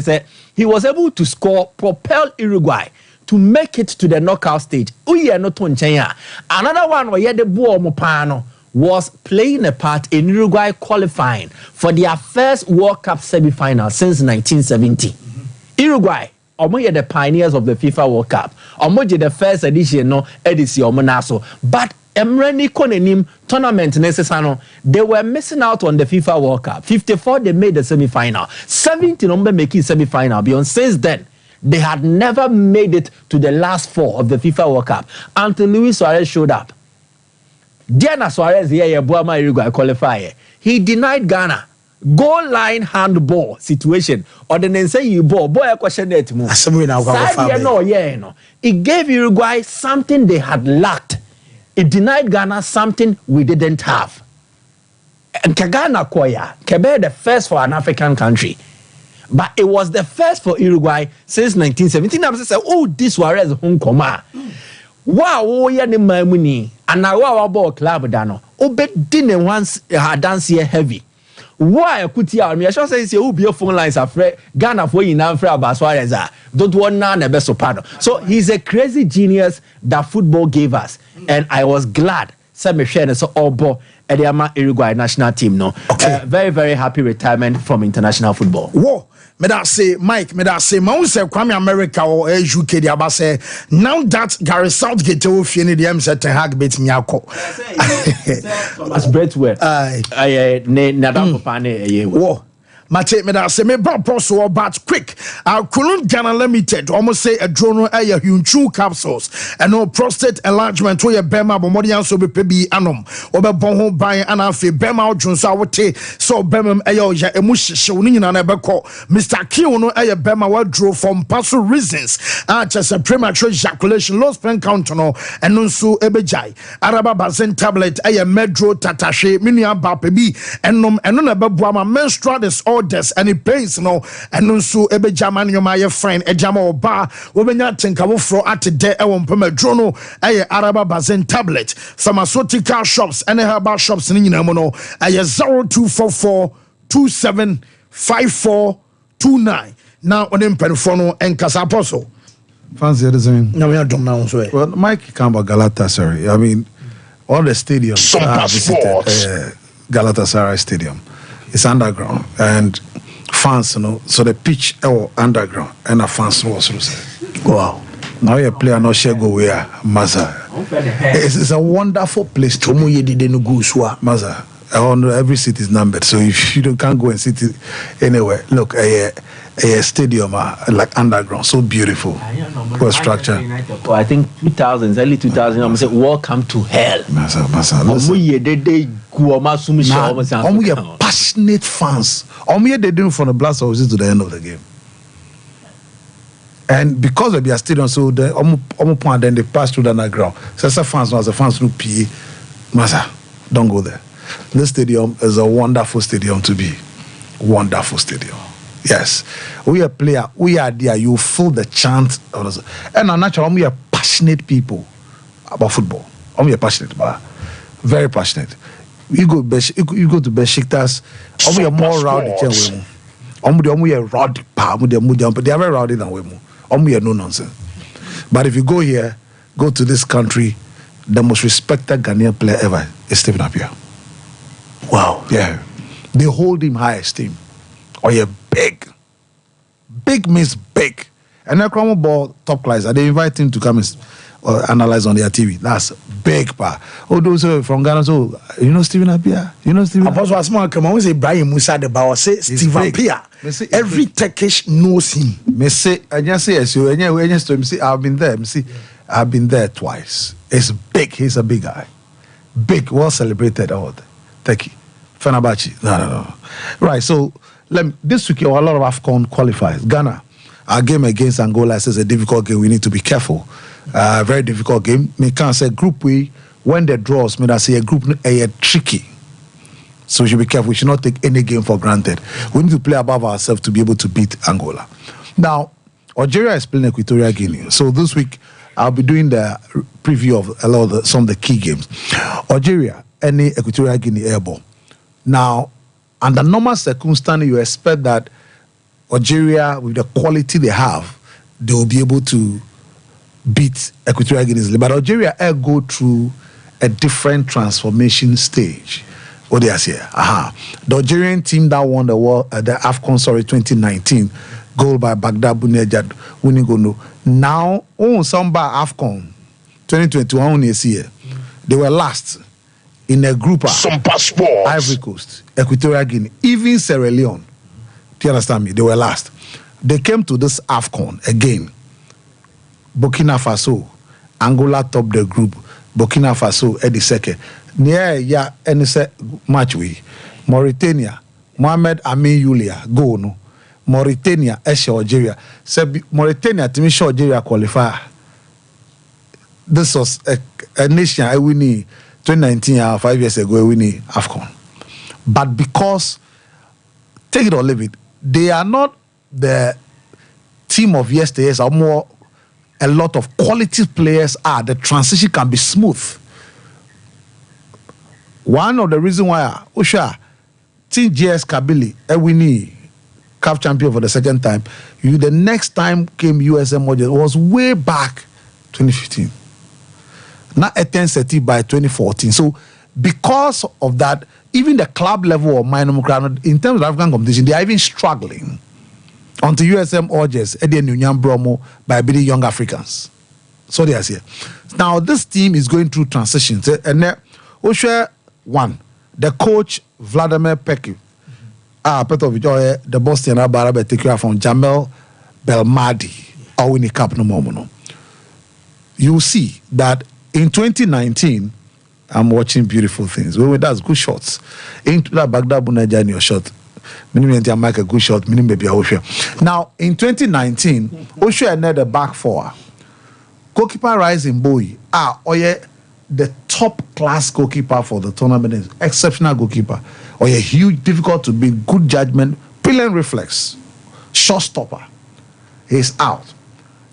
he was able to score, propel Uruguay to make it to the knockout stage. Another one where the Mopano was playing a part in Uruguay qualifying for their first World Cup semi-final since 1970. Uruguay, the pioneers of the FIFA World Cup. The first edition, but Emreni Konenim tournament necessano, they were missing out on the FIFA World Cup. 54 they made the semi-final. 70 number making semi-final. Beyond since then, they had never made it to the last 4 of the FIFA World Cup until Luis Suarez showed up. Diana Suarez here, Buama Uruguay qualifier. He denied Ghana goal line handball situation. Or the name say you boy a question that move. It gave Uruguay something they had lacked. It denied Ghana something we didn't have. And Ghana Koya, Kebe the first for an African country. But it was the first for Uruguay since 1917. I was say, oh, this Suarez home coma. Wow, ya ni mamuni. And now our ball club dano. Obe didn't once dance here heavy. Why could you? I should say, "Oh, your phone lines are free. Ghana for you now, free about Suarez. Don't want none the best of pardon." So he's a crazy genius that football gave us, and I was glad. Some share so Obo Ediama Uruguay national team. No, okay. Very very happy retirement from international football. Whoa. Me that say Mike, me that say man say Kwame America or UK the aba say now that Gary Southgate will feel the say Ten Hag bet me akọ. As Brentwell. Aye ne nadam papa ne Whoa. Mate me that say me brought also but quick. Kulun Ghana Limited almost say a drone a hunchu capsules and no prostate enlargement to your bema bomodian so be pebi anom obe bon ho ban ana fe bema odwonso awote so bema eya oya emu hyehyɛ oni nyina na beko Mr. Q no eya bema withdraw from personal reasons just a premature ejaculation low sperm count no eno nso ebejai araba bazen tablet eya medro tatahwe menua ba pebi enom eno na beboa ma menstrual disorders and it pains no and nso ebe jaman yoma ye friend e jama oba wobenya tenkawo fro at de e won pema drono eye araba bazen tablet pharmaceutical shops and herbal shops ni nyina mo no eye 0244 275429 now on mpanyfo no enkasa apostle fancy the same na we adom na so well Mike Kamba Galatasaray I mean all the stadiums Sompa Sports Galatasaray stadium. It's underground and fans, you know, so the pitch underground and the fans was wow. Now you play no share go where Maza. It's a wonderful place to Maza. Every city is numbered, so if you can't go and sit anywhere, look a stadium like underground, so beautiful. Well structure. I think 2000s, early 2000s. I'm say welcome to hell. Maza. Passionate fans. They do from the blast of to the end of the game. And because of their stadium, so the then they pass through the underground. So fans was the fans through PE. Maza, don't go there. This stadium is a wonderful stadium to be. Wonderful stadium. Yes. We are player. We are there. You feel the chant. And naturally, we are passionate people about football. We are passionate, but very passionate. You go to Besiktas. We are more rowdy than we are rowdy. They are very rowdy than we are no nonsense. But if you go here, go to this country, the most respected Ghanaian player ever is Stephen Appiah. Wow. Yeah. They hold him high esteem. Or you're big. Big means big. And then Cromwell ball top class. And they invite him to come and analyze on their TV. That's big pa. Oh, those from Ghana. So you know Stephen Appiah? You know Stephen Appiah? Apostle Asma come on say Ibrahim Musa de Bawa say Stephen Appiah. Every Turkish knows him. Me say I just say yes, you say I've been there. I've been there twice. It's big. He's a big guy. Big, well celebrated award. Thank you. Fenerbahce. No. Right, so this week, a lot of AFCON qualifiers. Ghana, our game against Angola is a difficult game. We need to be careful. Very difficult game. Me can't say group we when the draws, me that say a group tricky. So we should be careful. We should not take any game for granted. We need to play above ourselves to be able to beat Angola. Now, Algeria is playing Equatorial Guinea. So this week, I'll be doing the preview of some of the key games. Algeria, any Equatorial Guinea airball. Now, under normal circumstances, you expect that Algeria, with the quality they have, they will be able to beat Equatorial Guinea. But Algeria go through a different transformation stage. What they are saying? The Algerian team that won the world, the AFCON, 2019, goal by Baghdad Bounedjah, winning goal. Now, on Sompa AFCON 2021 is here. They were last in a group of Sompa Sports. Ivory Coast, Equatorial Guinea, even Sierra Leone. Do you understand me? They were last. They came to this AFCON again. Burkina Faso, Angola top the group. Burkina Faso at the second. Near ya any match we. Mauritania, Mohamed Amin Yulia, go no. Mauritania, Algeria. Mauritania, to me, Algeria qualifier. This was a nation I winning 2019, 5 years ago, I winning AFCON. But because, take it or leave it, they are not the team of yesteryears, or more a lot of quality players are. The transition can be smooth. One of the reasons why Osha, Team JS Kabili, Ewini, CAF champion for the second time, the next time came USM was way back 2015. Now Etienne by 2014. So because of that, even the club level of minor in terms of African competition, they are even struggling until USM urges Eddie Nyam Bromo by beating young Africans. So they are here. Now this team is going through transitions. And Osha one, the coach Vladimir Pekic, Petrovic, the Boston Abarabe take you from Jamel Belmadi, or winning cup no more. You will see that in 2019, I'm watching beautiful things. Well, that's good shots. Into that Baghdad Bunaja in your shot. Minimum make a good shot, minimum baby Osha. Now, in 2019, Osha had the back four. Goalkeeper Rising Boy, the top class goalkeeper for the tournament, exceptional goalkeeper. Huge, difficult to beat, good judgment, brilliant reflex, shot stopper. He's out.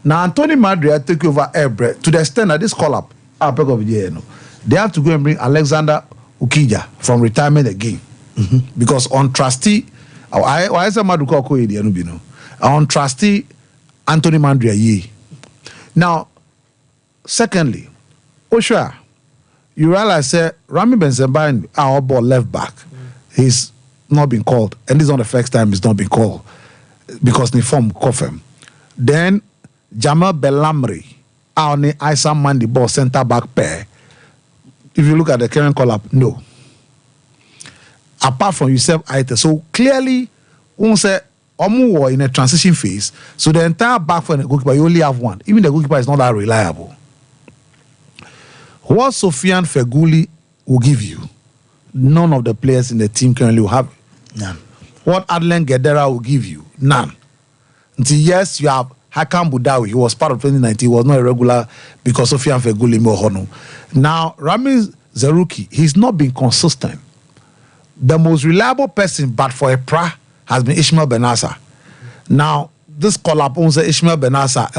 Now, Anthony Madrid take over Airbread to the extent that this call up, they have to go and bring Alexander Ukija from retirement again. Because on trustee, on trustee Anthony Mandria. Now, secondly, Osha, you realize that Rami Benzema, our ball left back, he's not been called, and this is not the first time he's not been called because the form confirm. Then Jamal Bellamri, our Isa Mandi ball center back pair. If you look at the current call-up, no. Apart from Yusuf Aite. So clearly, we say, Omu in a transition phase. So the entire back for the goalkeeper, you only have one. Even the goalkeeper is not that reliable. What Sofiane Feghouli will give you, none of the players in the team currently will have. None. What Adlen Gedera will give you, none. Until yes, you have Hakan Boudaoui. He was part of 2019. He was not a regular because Sofiane Feghouli Mohono. Now, Rami Zerouki, he's not been consistent. The most reliable person, but for a pra, has been Ishmael Benassa. Now, this call-up owns Ishmael Benassa,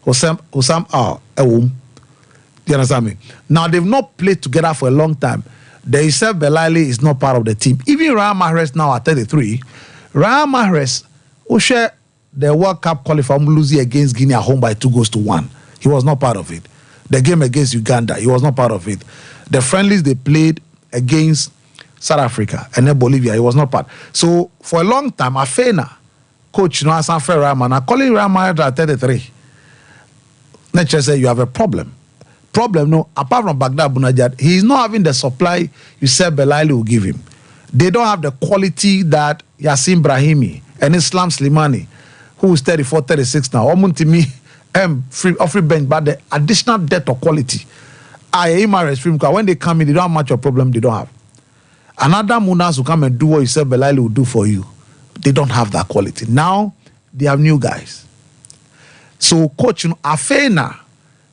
Hosam Ewum. Do you understand me? Now, they've not played together for a long time. The Yusuf Belaili is not part of the team. Even Ryan Mahrez now at 33. Ryan Mahrez, who shared the World Cup qualifier losing against Guinea at home by 2-1. He was not part of it. The game against Uganda, he was not part of it. The friendlies they played against South Africa and then Bolivia, he was not part. So for a long time, Afena, coach, Asan Ferraman, I call him Raman at 33. Nature say you have a problem. Problem, no, apart from Baghdad Bunajad, he is not having the supply Yusuf Belaili will give him. They don't have the quality that Yassin Brahimi and Islam Slimani, who is 34, 36 now, Omuntimi, free bench, but the additional depth of quality. When they come in, they don't have much of a problem, they don't have. Another Munas who come and do what Yusuf Belaili will do for you. They don't have that quality. Now, they have new guys. So, coach, Afena,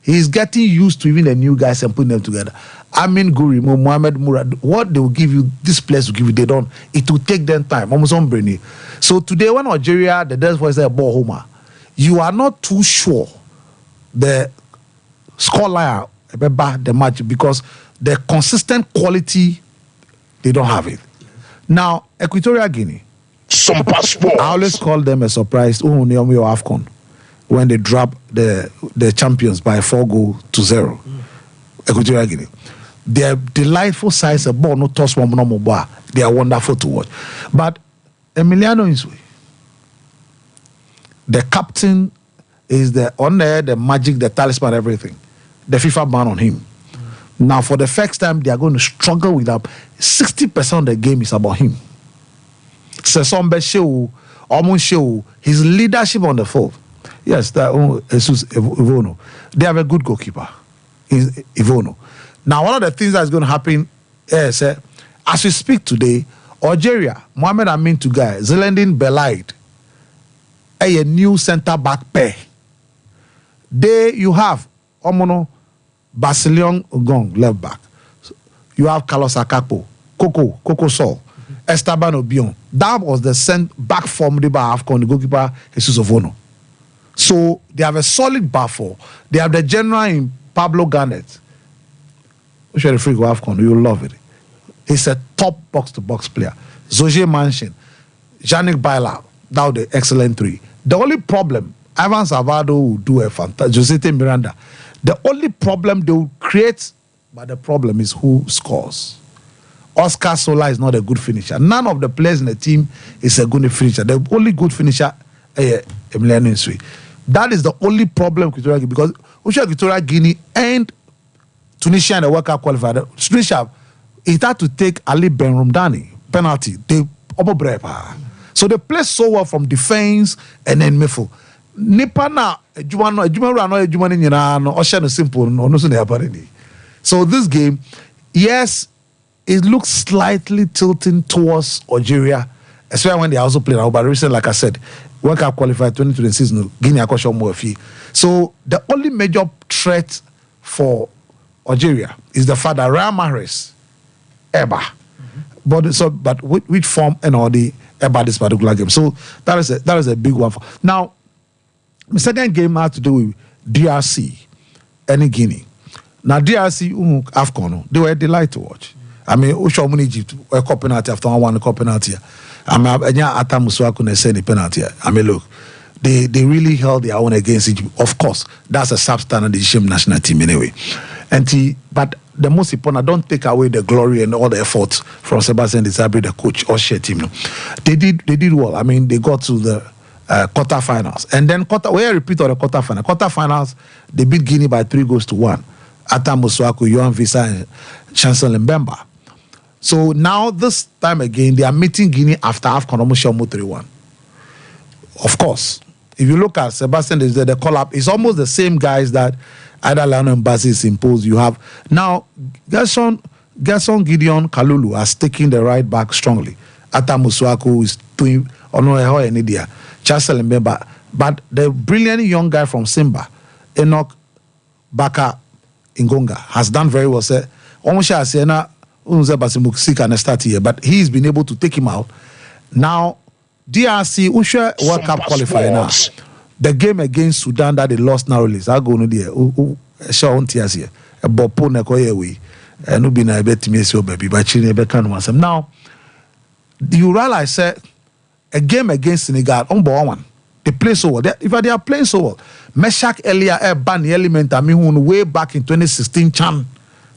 he's getting used to even the new guys and putting them together. Amin Gurimo, Mohamed Murad, what they will give you, this place will give you, they don't. It will take them time, almost unbrainy. So today, when Algeria, the Des was a ball homer, you are not too sure the scoreline about the match because the consistent quality, they don't have it. Now, Equatorial Guinea, Sompa Sports. I always call them a surprise. AFCON. When they drop the champions by 4-0. Equatorial Guinea. They're delightful size of ball, no toss one, no more. They are wonderful to watch. But Emiliano Insue, the captain is on there, the magic, the talisman, everything. The FIFA ban on him. Now, for the first time, they are going to struggle with that. 60% of the game is about him. So Sompa show, almost show his leadership on the field. Yes, that Jesus Ivono. They have a good goalkeeper, Ivono. Now, one of the things that's going to happen is, as we speak today, Algeria, Mohamed Amin Tougai, Zelandin Belaid, a new centre back pair. There you have Omono Basilion Gong left back. You have Carlos Akapo, Coco Sol, Esteban Obion. That was the back form by AFCON, the goalkeeper Jesus Ovono. So they have a solid back four. They have the general in Pablo Garnett. Which are the free go AFCON, you'll love it. He's a top box-to-box player. Zoje Manchin, Yannick Baila, that was the excellent three. The only problem, Ivan Salvador will do a fantastic, Josete Miranda. The only problem they will create, but the problem is who scores. Oscar Sola is not a good finisher. None of the players in the team is a good finisher. The only good finisher is Emiliano Nsue. That is the only problem with Equatorial Guinea, because Equatorial Guinea and Tunisia in the World Cup qualifier, Tunisia, it had to take Ali Ben Romdani penalty. So they play so well from defense and then midfield. So this game, yes, it looks slightly tilting towards Algeria, especially when they also play now. But recently, like I said, World Cup qualified 2026, Guinea Akosho Moefi. So the only major threat for Algeria is the fact that Real Mahrez, Eba, but which form and all the Eba this particular game. So that is a big one. Now, the second game had to do with DRC and Guinea. Now DRC AFCON, they were a delight to watch. I mean, Ushomun Egypt were cup penalty after one cup penalty. I mean, Atam Musuaku send the penalty. I mean, look, they really held their own against Egypt. Of course, that's a substandard Egyptian national team anyway. But the most important, don't take away the glory and all the efforts from Sebastian Desabre, the coach or share team. They did well. I mean, they got to the quarterfinals, and then repeat on the quarterfinals. Quarterfinals, they beat Guinea by 3-1. Atam Musuaku, Yohan Visa, and Chancellor Mbemba. So now this time again, they are meeting Guinea after AFCON almost 3-1. Of course, if you look at Sebastian, the call-up is almost the same guys that either Lionel Mbazis imposed. You have now Gerson Gideon Kalulu has taken the right back strongly. Atam Musuaku is doing Onoeho and Nidia, Chancellor Mbemba. But the brilliant young guy from Simba, Enoch Baka Ingonga, has done very well. But he's been able to take him out. Now, DRC, Usha World Cup qualifier now. The game against Sudan that they lost narrowly. I go no there. Shawn Tias here. A bopo na koye we. No be na bet me so baby. But chini be can one. Now, you realize a game against Senegal on one. They play so well. If they are playing so well, Meshach Elia ban the element. I mean, way back in 2016 Chan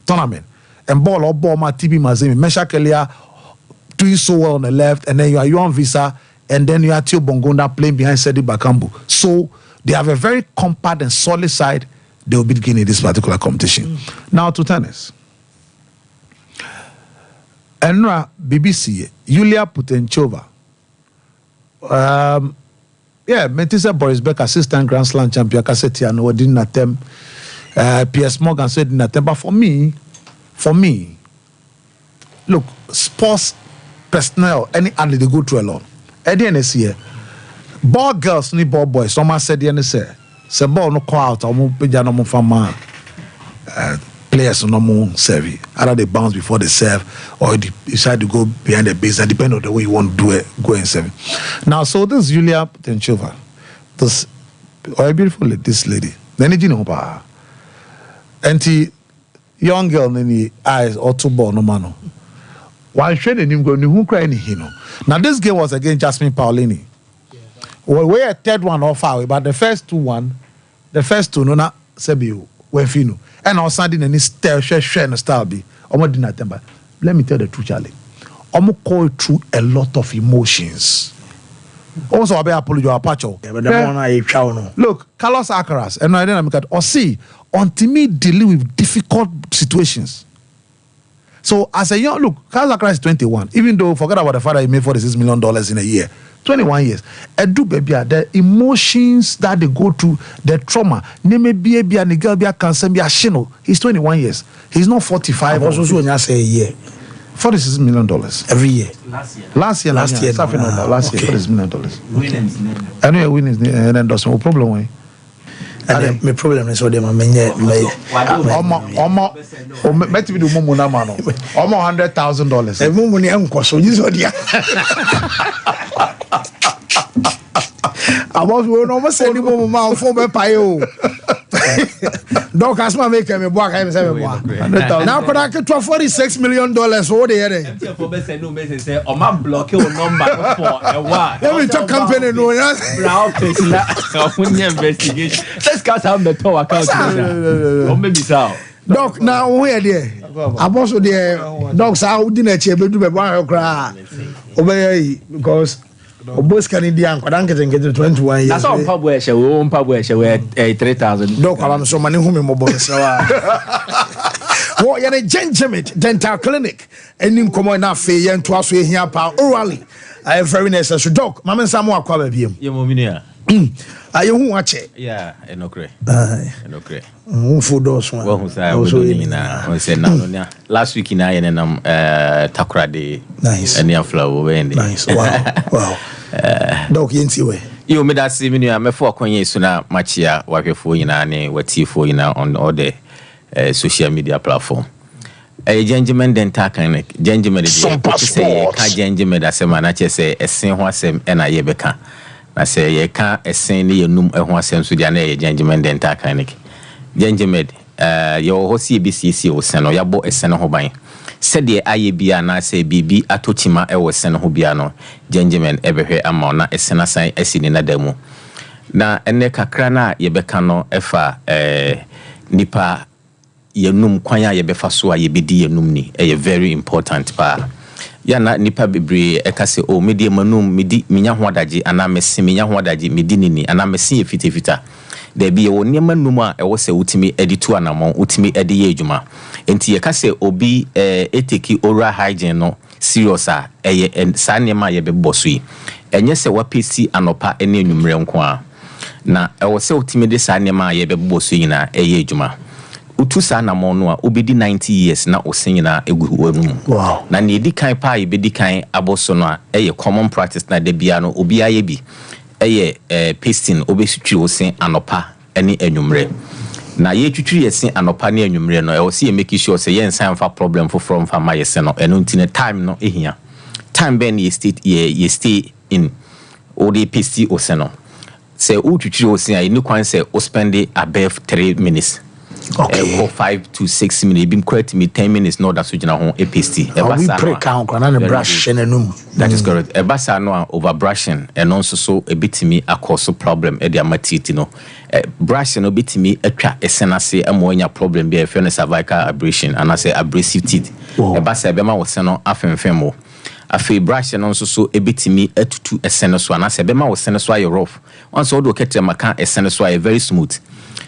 tournament. And ball ma TB Mazemi, Meshach Elia doing so well on the left, and then you are Yohan Visa, and then you are Tio Bongonda playing behind Sedi Bakambu. So they have a very compact and solid side. They will beat Guinea in this particular competition. Now to tennis. Enra BBC, Yulia Putenchova. Metisa Boris Beck, assistant Grand Slam champion, Kassetia, no, didn't attempt. P.S. Morgan said didn't attempt. But for me, look, sports personnel, any and they go through a lot. At the end of the year, ball girls need ball boys. Someone said the end say ball no call out. I'm page no more from players no more serve. Either they bounce before they serve, or they decide to go behind the base. That depends on the way you want to do it. Go and serve. Now, so this Yulia Tenchova, this beautiful this lady, then you know, and young girl in the eyes or two ball no mano. While training him going, who crying hino. Now this game was against Jasmine Paolini. Well, we're a third one off our, but the first two no na sebi we fino. And on Sunday any share no style be. Omo didn't attempt. Let me tell the truth, Charlie. Omo call through a lot of emotions. Also, I apologize, Apacho. Look, Carlos Alcaraz, and I didn't make or see, until me dealing with difficult situations. So, as a young, look, Carlos Alcaraz is 21, even though, forget about the fact that he made $46 million in a year. 21 years. Do baby, the emotions that they go through, the trauma. Name be a nigga be a cancer be a shino. He's 21 years. He's not 45. Also, when I say a year, $46 million every year. Last year. $46 million. I know you're winning, and then there's no problem. And my problem is what they almost $100,000. I was almost sending more for my pio. Don't ask my maker me boy I say now could I get $46 million over there. Say o ma block your number for a while. Let me talk company no. Investigation. Let's cut out the tower account. Or maybe so. Doc now where there? I'm also there. Docs out dinner chair be do be one cry. Obey because Obos Canadian could get 21 years. That's all publish we won't publish we 3,000. Doc I'm so many whom mobile. What you're a gentleman dental clinic and in common enough fee and twice we here orally. I have very necessary doc. Mamma Samoa Quabe. You mominia. Are you watch it? Yeah, and okay. For those one. Well, who's I said now last week in I and Takra Day. Nice. And near flower. Nice. Wow. Doc Yinsiwe. You made that see me. I'm a 4 years sooner, Machia, wife for you and what tea for you on all the social media platform. A gentleman dental clinic, gentleman Sompa say, gentleman that say, man, I just say, a sin was and I yebeka. I say, ye can't a sin near num a wasem Sudan, gentleman dental clinic. Gentleman, your hosi BCC or sen or yabo a sen hobine. Said the IAB and I say BB Atochima I was sen hobiano, gentleman everywhere amount a senasai a sin in a demo. Na ene kakrana yebekano efa nipa yenum kwanya yebefa so a yebedi yenum ni very important pa ya na nipa bebre ekase o medie manum medi minya ho adage ana mesi minya ho adage medi nini ana mesi efitefita da bi ye woni manum a ewo se utimi editu anamon utimi edi ye adwuma enti ye kase obi eteki oral hygiene no serious a sa nema yebebbo so yi enye se wapesi anopa ene anwumre nko a na ewo se utimi de sa nema yebebbo so yi na eye adwuma utu sa na mono a obedi 90 years na osenyina egu wanu. Wow. Na ne di kan pa ibedi kan aboso no a common practice na de bia no obi aye bi pasting obesutwi osen anopa ene anwumre. Na ye twitwi yesen anopa ne anwumre no e se make sure say yen san fa problem for from fa mayese no eno ntine time no ehia. Time ben ye stay in or the pasty osen no. Say utwitwi osen a ni kwan say o spend above 3 minutes. Okay. 5 to 6 minutes. Been quite me 10 minutes. No, that's what you know. We pre-count and brush and that is correct. A basa no over brushing and also so a bit me a cause problem. Edia matiti no. Brushing a bit me a tra a senase a moya problem be a furnace cervical abrasion and I say abrasive teeth. A basa bema was seno afen femo. A free brush and also so a bit me a to a senaso and I say bema was senaso you're rough. Once all do catch a macan a senaso very smooth.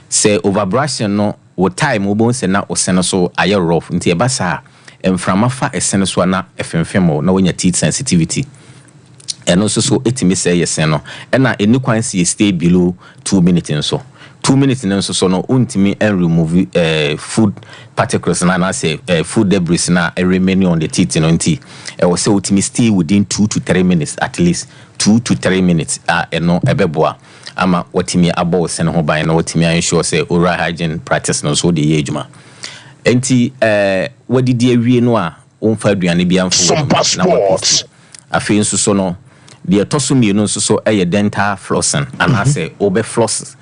Say over brushing no. What time we won't say na oseno so aye rough nti e basa emframa fa eseno so na efemfemo na wonya teeth sensitivity and also so etimi say yeseno e na eni kwan si stay below 2 minutes nso 2 minutes nso so no untimi and remove food particles na say food debris na remain on the teeth no nti e wo say utimi stay within 2 to 3 minutes at least 2 to 3 minutes eno ebeboa ama watimi abo sen ho ban na watimi ensure say oral hygiene practice no so de ye adwuma enti wadidi awie no a wonfa aduane bia mfo na sports afi nso so no de toso mienu nso so dental flossing and I say obe flossing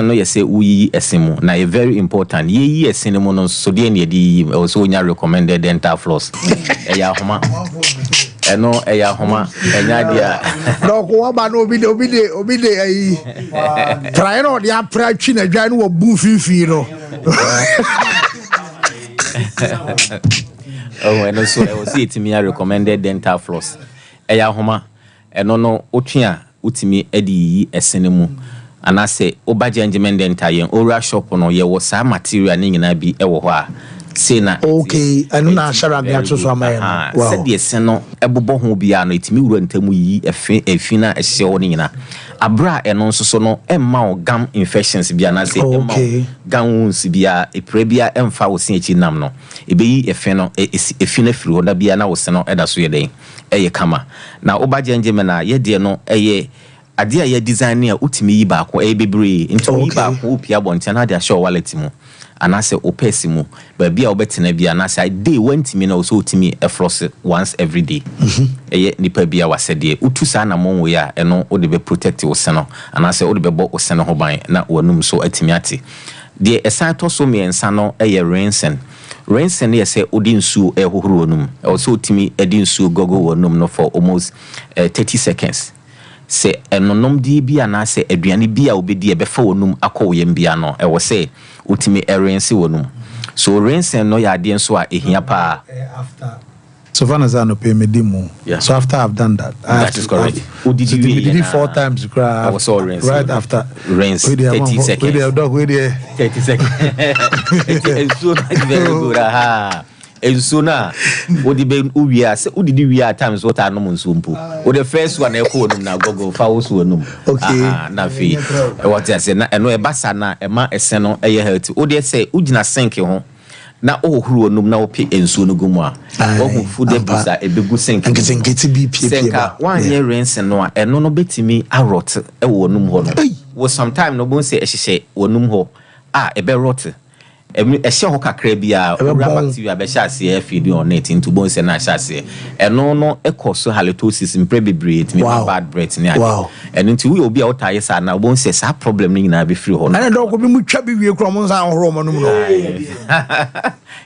no say uyi esemu na e very important yi esemu no so de ne de also onya recommended dental floss ya homa eno eya homa enya dia no ko wa ba no obi de ayi try no dia pra twi na dwan wo bu fifi no oh eno so I was it me recommended dental floss eya homa eno no otwe utimi edi esenemu anase obaje engineering entayen ora shop no ye wo sa material ni nyina bi ewo ho a say na okay anu na shara me ato so amaye wow said the esen no ebobo ho bia no etimi wura ntamu yi efina ehye wo ni nyina abra eno nso so no emma o gum infections bia na say emma gum wounds bia epre bia emfa wo se echi nam no ebeyi efe no efina firi ho da bia na wo se no eda so ye den eye kama na obaje engineering na ye de no eye ade a ye design a utimi yi ba ko bebre nti yi ba ko opia bonte na de show wallet mu anase opesi mu ba bia obetena bia na say day wantimi na so utimi floss once every day eye nipa bia wasede utu sa na monwo ya eno o de be protect wo se no anase o de be bo wo se no ho ban na wanum so atimi ate de esan to so me ensa no eye rinsing ye say odi nsuo ehohoro wanum e so utimi edi nsuo gogo wanum no for almost 30 seconds se enonom di bia na se aduane bia obedi e befa wonum akọ yem bia no e wo se utimi erinse wonum so rinse no ya de nso a ehia pa after so far as I no pay me demo so after I've done that that is correct did it 4 times I was all rinse right after rinse 30 seconds we the dog we the 30 seconds it's so very good Ensuna wodi be uwia se udidi wi at times what anom nsumpo wo the first one e ko onum na gogo fa wo so onum na fi what I say na eno e basa na e ma esen no e ye healthy wo de say ugina sink ho na ohuru onum na wo pe ensuo no gumu a wo hu food busa e begu sink ngeti bi pie ba wan ye rinse no a eno no betimi arot e wo onum ho no wo sometime no bon say e hye onum ho e be rot ehye ho kakra bia bacteria be hyase feed on it into bone say na hyase eno no ekoso halitosis imprebebrate me bad breath ni ade eno nti we obi a otaye sa na bone say sa problem ni na be free ho na do ko bi mu twa bi wie kro mo nsa horo mo no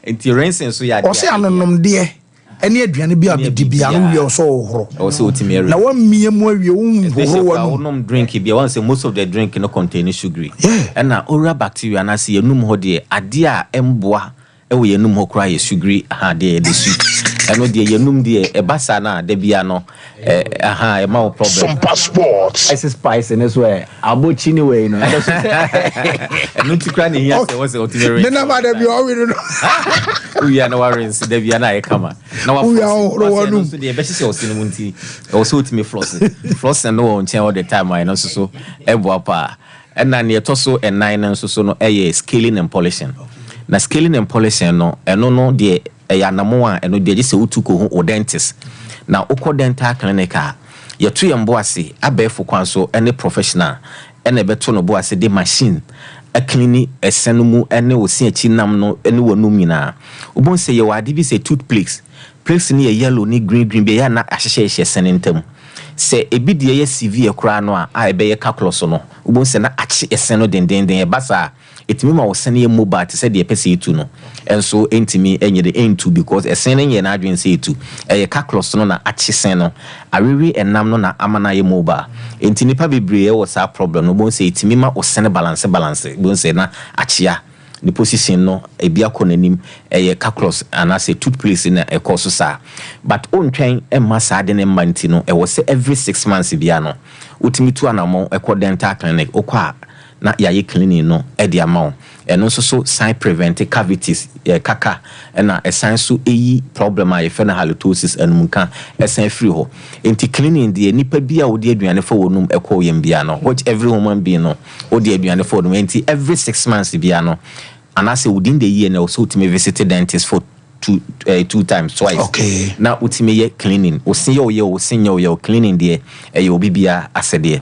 enti rinse so ya o se anonom de ene aduane bi abedi bia no wie so horo o se otimi na wa mie mu awie horo wa no drink bia one say most of the drink no contain sugar and na oral bacteria na say enum ho de ade a emboa e wo yenum ho kra ye sugar de sweet eno de yenum de e basa na de bia no e ma problem some passports ice spice in this way abochi ni way no eno ti kra ni here say was otimi ne na ba de bia o we no we are no worries de bia na e kama na wa floss so de be hye osinu nti e so otimi floss no on chen all the time I no so e bo apa and na ne to so ennan na so no e scaling and polishing na scaling and polishing no eno no de ya namo a eno de je se utuko ho dentist na ukọ dental clinic a yeto yembo ase abefo kwan so ene professional ene beto no bo ase de machine a clean esenu mu ene osi achi nam no ene wonum nyina obon se ye wade bi se toothpicks place ni yellow ni green be ya na ahyehye senentem se ebi de ye CV ekura no a ebe ye calculus no obon se na achi esenu denden e basa etimi ma wosene ye mobile te se de pese etu no enso entimi enye de entu because esene ye na adwen se etu ye calculus no na achi sen no awewe enam no na amana ye mobile enti nipa bebre ye wo sa problem no bon se etimi ma wosene balance bon se na achia the position no ebia konanim ye calculus anase toothpaste na e course sa but on twen e masa de ne manti no e wo se every 6 months bia no utimi tu anamo e ko dental clinic okwa na yaye cleaning no e dia ma eno so sign prevent cavities kaka na esan so eyi problem a yefe na halitosis enumka esan free ho enti cleaning de nipa bia wo de aduane fa wonum ekọ yem bia no which every woman be no wo de aduane fa wonum enti every 6 months bia no anase within the year na also ultimate visit dentist for two times twice okay na ultimate year cleaning o cleaning de e obi bia asede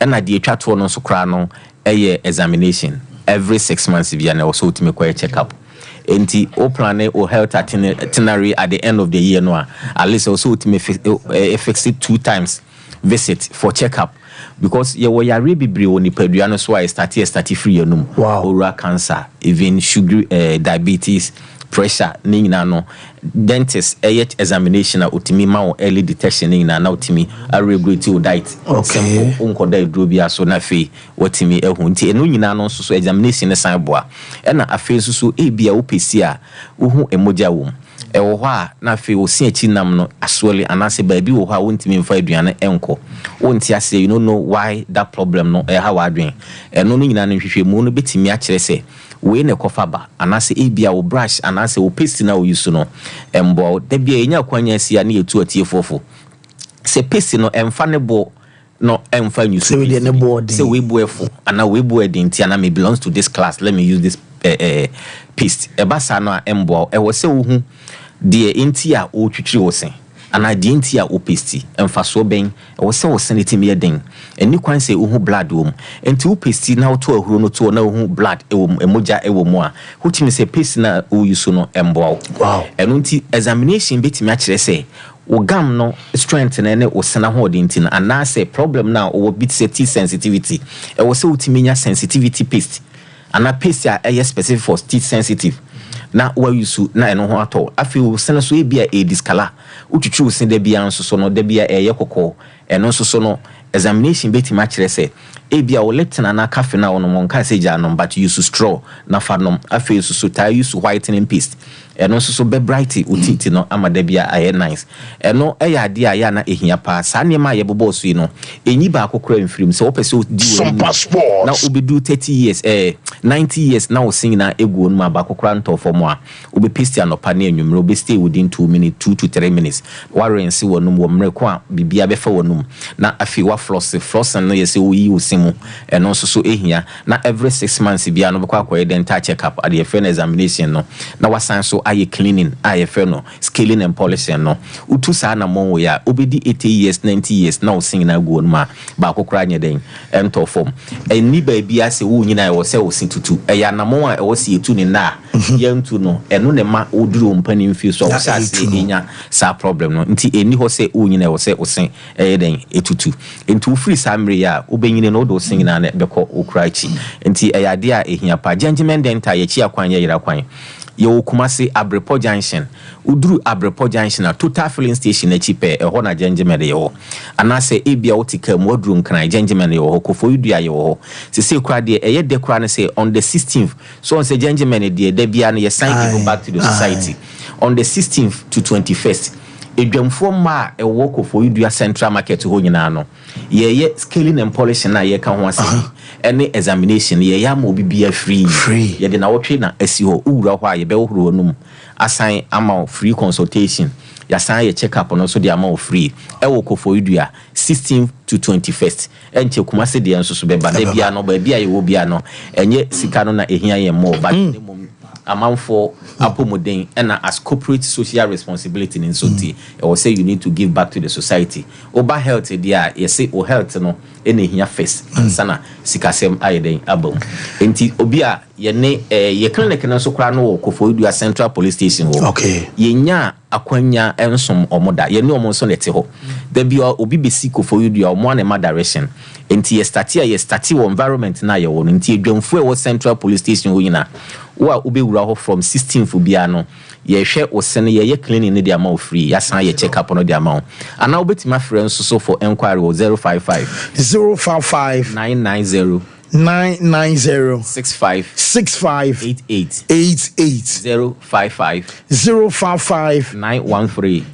na de atwa to no so kra no examination every 6 months bia na also ultimate kwa check up enti o plan o health itinerary at the end of the year no at least also ultimate fix it 2 times visit for check up because ye wo yare bibre woni padua no so I start free enum oral cancer even sugar diabetes pressure nina no dentist examination utimi ma early detection nina na utimi regulate your diet okay unko da duro bia so na fe watimi ehu nti enu nyina no so examination ne san boa e na afe so bia opesi a wo hu emoja wo ɛwɔ hɔ a na afei osi achi nam no asɔle anase baabi wɔ hɔ a wontimi mfa aduane enko wonti ase you don't know why that problem no how adwen ɛno no nyina no hwehwɛmu no betimi akyerɛ sɛ we ne kofa ba anase ebia wo brush anase wo paste na wo use no embo da bia enya kwanya sia na yetu atie fofo se paste no emfa ne bo no emfa use se we ne board se we bo efo ana we bo edinti ana me belongs to this class let me use this paste ebasa no a embo e wo se wo hu de enti a o twitwiri wo sen ana de enti a o paste emfa so ben e wo se wo sen etimi eden eni kwan se wo hu blood wo enti wo paste na wo to ahuro no to na wo hu blood e wo emoja e wo mu a wo timi se paste na o use no embo wow eno nti examination betimi a kire se wo gam no strength na ne wo sena ho de nti na ana se problem na wo bit set sensitivity e wo se wo timi nya sensitivity paste ana paste a specific for teeth sensitive na wa use na eno ho ato afi wo sena so e bia e discolor utwitwi wo sen da bia nso so no da bia eye kokko eno nso so no examination beti ma kire se e bia wo leptin na cafe na wono mon ka se ja no but use straw na fa no afi so ta use whitening paste eno nso so be bright utiti no amada bia aye nice eno ya ade ya na ehia pa sa ne ma ye bobo so yi no enyi ba akokora mfirim se wo pese di Sompa sports na obedu 30 years 90 years na wo sing na egu onu ma ba akokora ntofo mo a obe paste anopa na enwumre obe stay within 2 minutes 2 to 3 minutes warensi wonum wo mre ko a bibia be fa wonum na afi wa floss no ye se wo yi wo simu eno nso so ehia na every 6 months bia no be kwa dental check up at the friend examination no na wasan so aye cleaning aye no scaling and polishing no utu sa na mo ya obedi 80 years 90 years na wo sing na gu onu ma ba akokora nye den entofom eni ba bia se wo nyina e wo se wo sin tutu ya na mo a e wo se etu ni na yentu no eno ne ma oduru mpani mfi so wo sa se enya sa problem no nti eni ho se wo nyina e wo se wo sin den etutu nti wo free samre ya obenyine no do sing na beko okrachi nti eyade a ehia pa gentleman dental ye chi akwan ye yira kwan ye Kumasi Abrepo Junction uduru Abrepo Junction na total filling station echipe ho na gentleman ye ho anase ebia wotika mu oduru nkran gentleman ye ho kofo yudua ye ho se kura de eye de kura ne say on the 16th so on say gentleman de da bia na ye sign people back to the society on the 16th to 21st edwamfo ma e wo kofo yudua central market ho nyina no ye scaling and polishing na ye ka ho ase any examination ye ya mo bibia free ye de na wotwe na asi ho uwura ho a ye be wohoro num assign ama free consultation ya sign ye check up no so de ama free e wo kofo yudua 16th to 21st enche Kumasi de enso so be ba da bia no ba bia ye wo bia no enye sika no na ehia ye mo ba amanfo apomoden and as corporate social responsibility in society I will say you need to give back to the society oba health dia you say o health no ene hia first sana sikasem ayeden abom enti obi a ye ne ye clinic no so kra no Koforidua Central Police Station ho okay ye nya akwanya ensom omoda ye ne omo so nete ho da bia obi besi Koforidua omo na ma direction enti ye start wo environment na ye wo enti edwamfo e wo Central Police Station ho nyina wa ubewura ho from 16th bia no ye hwe osene ye cleaning ne dia ma free ya san ye check up no dia ma ana obetima frɛ nso so for enquiry 055 990 65 88 055 913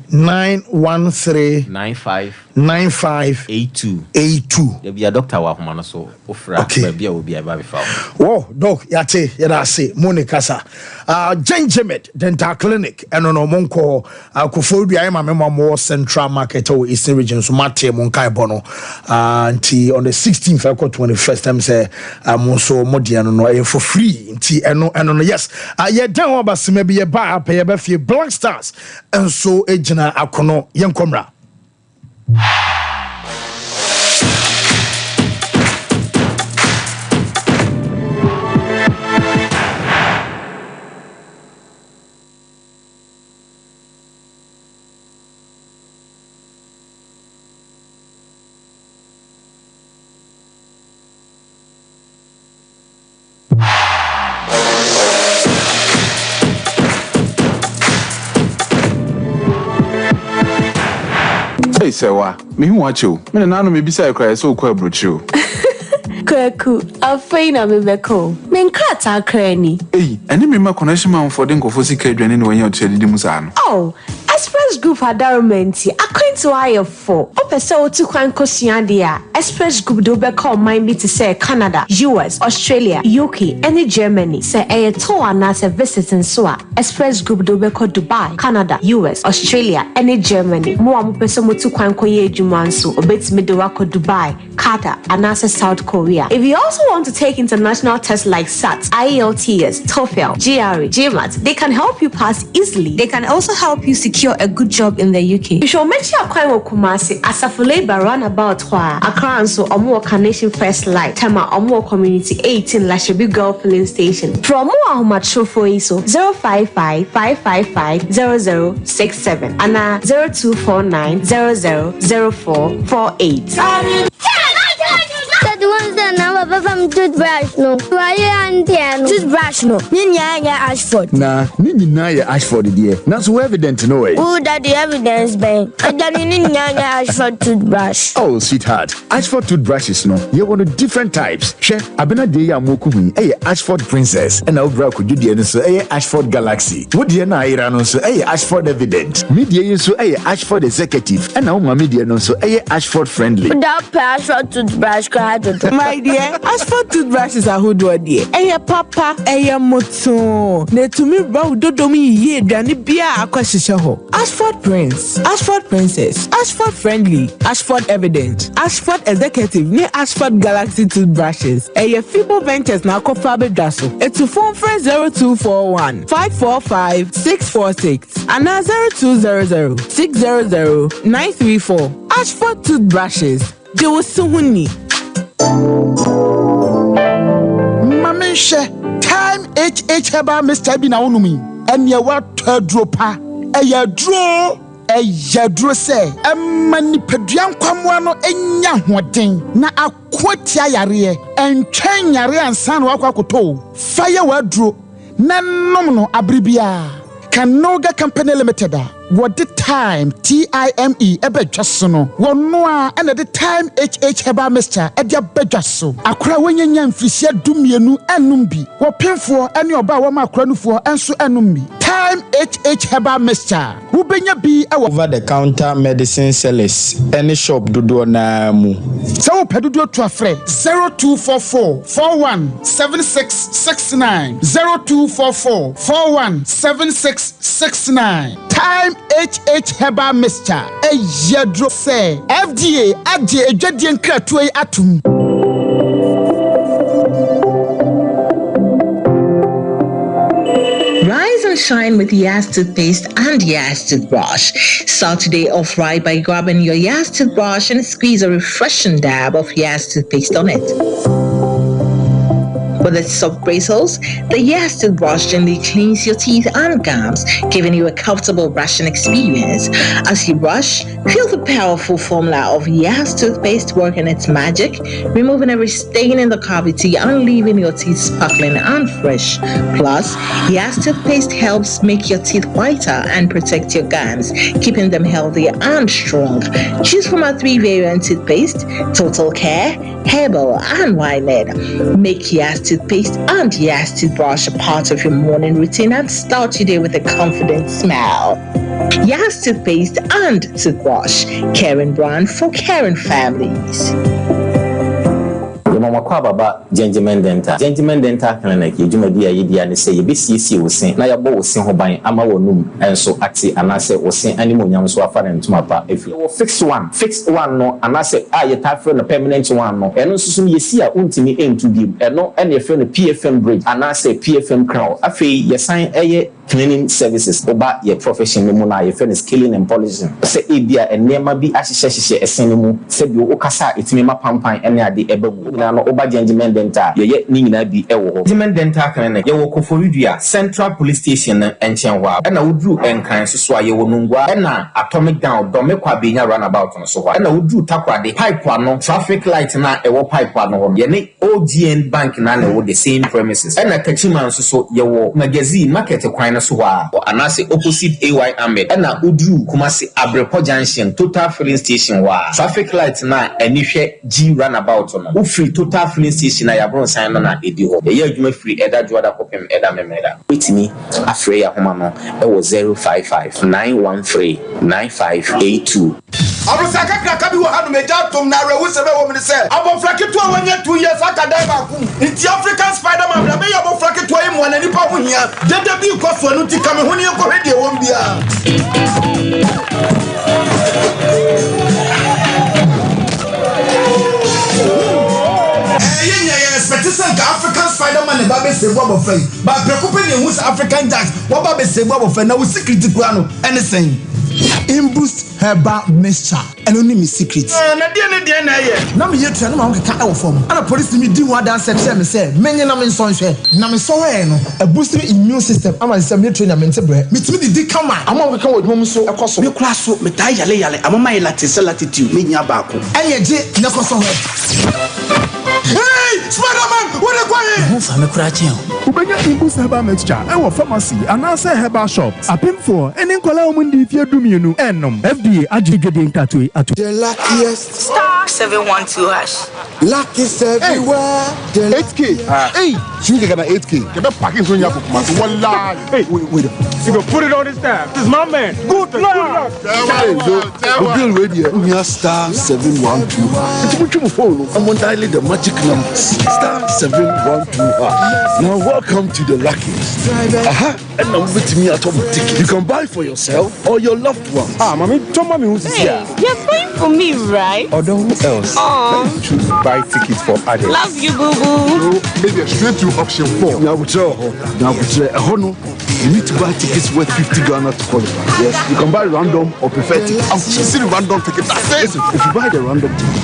95 82 there be a doctor wa homa no so ofra ba bia obi aba be fa wo doc yate yada se Monica sa Gentleman Dental Clinic eno no monko Koforidua ma mo Central Market or Eastern Region so mate mon kai bono until on the 16th I got 21st time say mo so modiano no for free nti eno no yes ye dan oba se be ye ba pa ye ba fie Black Stars and so ejina akono yenkomra Sewa, me who watch you. Me nano me bisa cry so kwa brochu. Kwaku, afei na mebeko. Menkrata krani. Hey, any member connection man for den go for secret when you tell the musano. Oh, Express Group adarumenti. According to IF4, opese otu kwan kosiandia. Express Group do be call mind me to say Canada, US, Australia, UK, and Germany. Say a tour and say visiting so Express Group do be call Dubai, Canada, US, Australia, and Germany. Mo amupese motu kwan koye jumanso obet me do wako Dubai, Qatar, and South Korea. If you also want to take international tests like SAT, IELTS, TOEFL, GRE, GMAT, they can help you pass easily. They can also help you secure a good job in the UK. You should make sure Akwa Kumasi Asafo Labor roundabout Hwa Accra and so Omo Carnation First Light Tema Omo Community 18 Lashabi Girl Filling Station. From Omo Macho for ISO 055-555-0067 and 0249-000448. The ones that now from toothbrush no. Why and toothbrush no. Ninya Ashford. Nah, Nina Ashford dear. Not so evident no way. Who that the evidence bang? And then Ninya Ashford toothbrush. Oh, sweetheart. Ashford toothbrushes no. You want different types. She abena de ya mokumi. Ashford Princess. And now bra could you dear so Ashford Galaxy. What dear na ira no so Ashford Evident. Media so Ashford Executive. And now media no so Ashford Friendly. Without Ashford toothbrush. My dear, Ashford toothbrushes are who do dear. Papa, moto. Ne to me bow dodomi ye dani bia akwashishaho. Ashford Prince, Ashford Princess, Ashford Friendly, Ashford Evident, Ashford Executive, ne Ashford Galaxy toothbrushes. Fibo Ventures na kofabe daso. To phone friend 0241 545 646 and 0200 600 934. Ashford toothbrushes. Joe Suhuni. Mamisha, time HH heba Mr. Bina Unumi, and ya what dropa, a ya draw, a ya draw say, a manipedian quamwano, and ya wadding, na a quotia yarie, and chain yarie and san wakakoto, fire word draw, nan nominal abribia, Canoga Company Limited. What the time TIME ebe jasono wonnoa and at the time HH heba Mr. Edia bejaso akra wonyanya mfisia dumienu enumbi wo pemfo ene oba wo makra nufuo enso enumbi time HH heba Mr. Wo benya bi over the counter medicine sellers any shop dodo na mu so wo pedodo to afre 0244 417669 0244 417669 time HH heba Mr. Yadro say FDA adje ejadien kratoe atum. Rise and shine with Yas toothpaste and Yas toothbrush. Start today off right by grabbing your Yas toothbrush and squeeze a refreshing dab of Yas toothpaste on it. With its soft bristles, the Yas toothbrush gently cleans your teeth and gums, giving you a comfortable brushing experience. As you brush, feel the powerful formula of Yas toothpaste working its magic, removing every stain in the cavity and leaving your teeth sparkling and fresh. Plus, Yas toothpaste helps make your teeth whiter and protect your gums, keeping them healthy and strong. Choose from our 3 variant toothpaste: Total Care, Herbal, and Winehead. Make Yas toothpaste and Yas toothbrush a part of your morning routine and start your day with a confident smile. Yas toothpaste and toothbrush, caring brand for caring families. Mama baba gentleman dental clinic yedumadi ayedi ane say yebesiesie wosen na yabo wosen ho ban ama wonum enso ate anase wosen animonyam so afa ntuma pa efi wo fixed one no anase ayeta frɛ no permanent one no eno nso so yesi a untimi entu bi eno ene frɛ no PFM bridge anase PFM crown afei yesan eye cleaning services oba ye profession mu na ye frɛ no scaling and polishing se ebia enema bi ahyehyehye esen mu se bi wo kasa etimi mapampan ene ade ebamu no oba gentleman dental ye ni nyina bi ewo ho gentleman dental clinic ye wo Koforidua Central Police Station enchen ho na wodru enkan so a ye wo nungwa na atomic down do me kwa benya runabout no so ho na wodru takwade pipe ano traffic light na ewo pipe ano ho ye ne OGN bank na wo the same premises na kachiman so ye wo magazine market kwan no so wa anase opposite AY Ahmed na Udru Kumasi Abrepo Junction Total Filling Station wa traffic light na anihwe G runabout no wo free Total Filling Station na ya bron sign no na edi ho ye adwuma free eda joada kopem eda memeda wetimi afre ya homa no e wo 055 913 9582 Abusaka kraka bi wo hanu meja tom na rewu sebe wo mi se abofra ketu awanya 2 years akadai ba ku nti African Spider-Man bla me abofra ketu ayi mo na nipa ho hia dede bi ko so no ti kame ho ne ko hwede wo mbia African Spider-Man ba be sebo abofra ba preocupe ne hu African Jack wo ba be sebo abofra na wo secret kura no anything in boost herbal mixture and only me secret na dia na ye na me yetua na ma ho keka e wo fom ana police me di one dance say me say menye na me nson hwe na me so he no a boosting immune system ama say me train na me ntebre me timi di kama ama ho keka wo dwom so ekoso me kura so me ta yale ama mai latitude me nya ba ko eyeje na koso he hey Spider-Man what a quiet who fa me kura chen ubenya imbus herbal mixture e wo pharmacy anase herbal shops apim for eni nkola omundi fie dumienu enom FDA agigede nkatwe atu the luckiest star 712 hash luckiest everywhere the 8k hey you get an 8k get packing so nya kokuma so wallahi hey wait you go put it on his tab this is my man good luck the bill ready you star 712 it's much more phone I'm on dial the magic number star 712 now welcome to the luckiest and now with me automatic you can buy for yourself or your loved one mommy don't mommy who's here you're paying for me right or who else let me choose buy tickets for adults love you boo boo maybe straight to option 4 now you need to buy tickets worth 50 Ghana to qualify. Yes, you can buy random or prefer tickets. I'm choosing random tickets. Listen, if you buy the random ticket,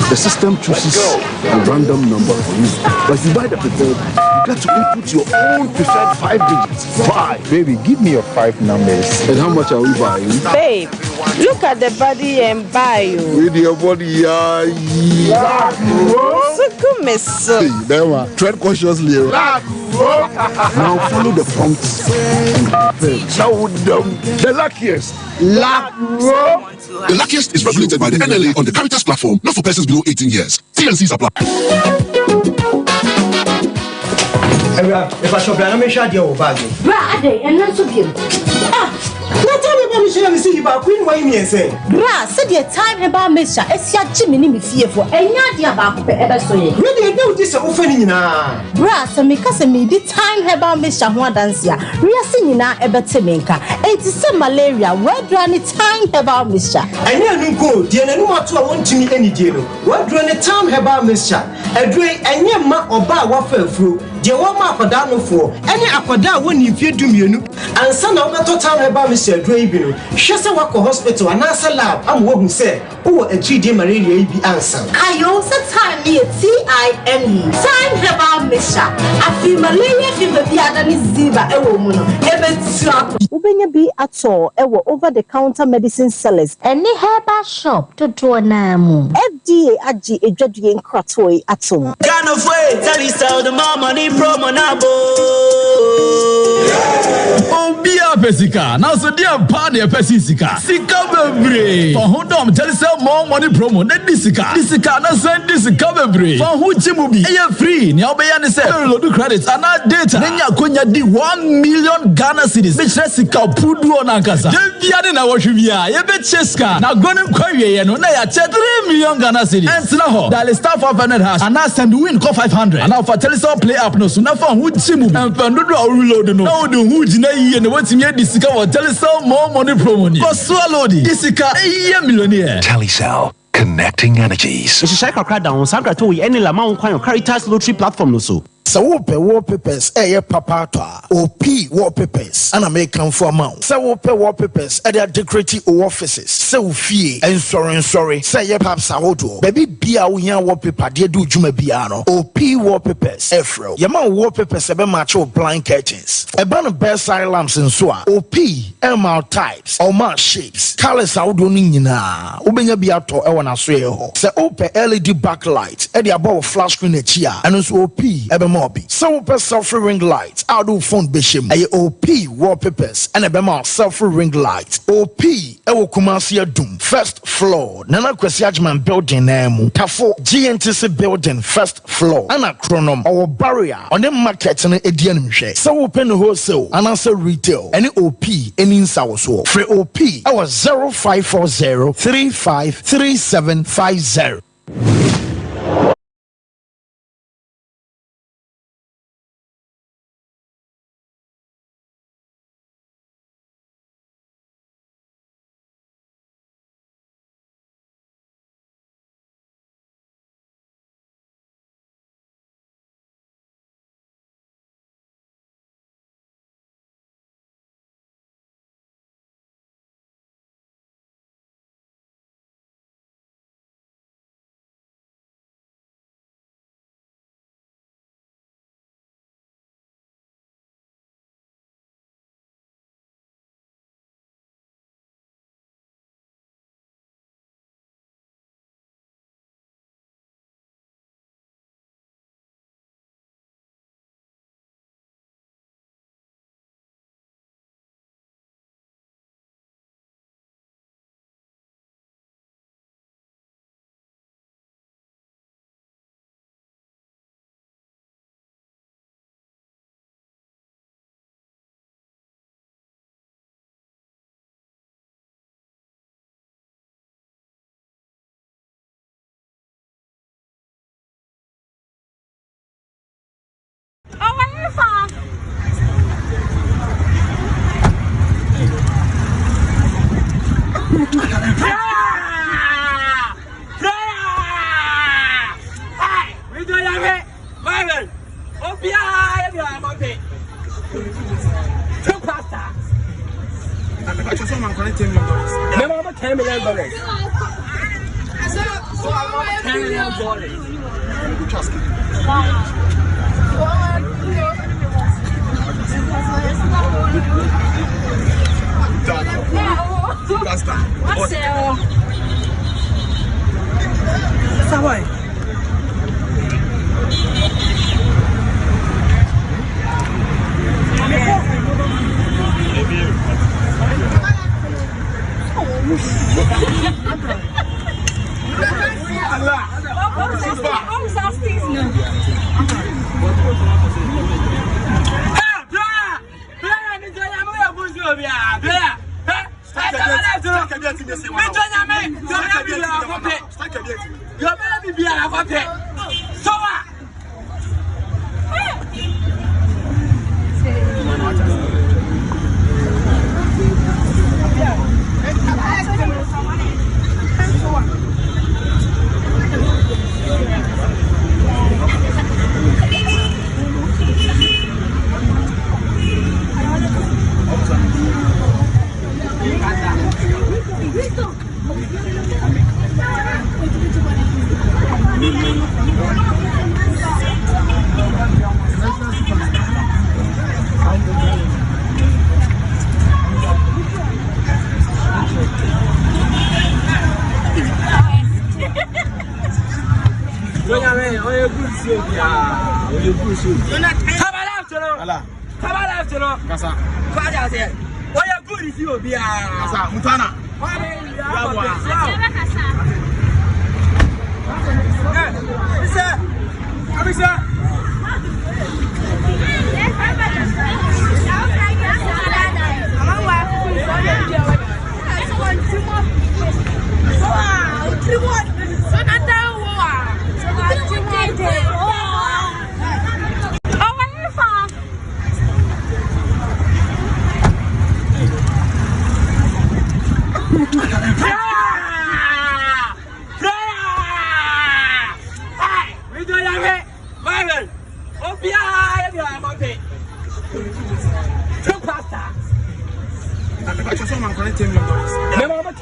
the system chooses a random number for you. But if you buy the preferred, you get to input your own preferred 5 digits. 5. Baby, give me your 5 numbers. And how much are we buying? Babe, look at the body and buy you. With your body, Hey, tread cautiously. Now follow the prompts. Now the luckiest. The luckiest is regulated by the NLA on the Caritas platform, not for persons below 18 years. T&Cs apply. If I shop, I'm sure you're bad. And not so good. Not tell me about Michelle, see about Queen Wayne and say, Bra, said your time about Misha, it's your Jimmy me fearful, and you're about ever so. Really, no, this is offending now. Bra, so me cousin me the time about Misha one dance ya. We are singing now about Timinka. It's some malaria, where do any time about Misha? I never go, dear, no more to want to me any deal. What do any time about Misha? A drink and your ma or bar waffle fruit. Dear one mark for down for any aquada when you fear do me, and son of the time about Mr. Drabino. She's a walk hospital and answer lab. I'm what who said, oh, a 3-day malaria be answer. I also time me a TIME. Time about Misha. I feel malaria fever be at any ziba a woman. Ubenya be at all, over the counter medicine sellers. Any herbal shop to draw namu. FDA agi a judging cratoy at all. Kind of way, tell you so the more money promo nabo. Oh, be a pesika. Now, so dear party a pesika. Sika bebre. For who don't tell you more money promo than disika. Disika, na send disika bebre. For who Jimubi. Air free. Now, be an essay. Load credits and our data. Then ya kunya di 1 million Ghana cedis. Which resika pudu on Ankasa. Deviating our Shivia. Ye bet Cheska. Now, going to query and on a 3 million Ghana cedis. And Snaho. That is staff 500 hash. And I send win call 500. And now for Telestar play up no soon. Now for who Jimubi. And for no reload no. Now do who Jina and what's in your disika or Telestar more money promo. For swallow disika a millionaire. Telecel. Connecting energies. It's a shaka crack down. Sandra told you any lamount kind of Caritas lottery platform also. So wallpapers, papa OP wallpapers, and American for amount. So wallpapers, their decorative offices. So fee and sorry. Say ye perhaps a hodo. Baby bia unya wallpaper, dear do jume biano. OP wallpapers, Efro. Yama wallpapers, a macho blind curtains. A band of bedside lamps and so on. OP, MR types, or mark shapes. Colors out nina. Ubenya biato, ewana sweho. Say OP LED backlight, the above flash screen a chia, and also OP, mobi. So per selfie ring light. I'll do phone bishim. A OP wallpapers and a bema selfie ring light. OP ewo Kumasi Doom. First floor. Nana Kwesi Ajman building name. Tafo GNTC building first floor. Ana chronom or barrier on the market and edian mche. So open wholesale and answer retail. Any OP any in Sawaso. Free OP our 0540 353750.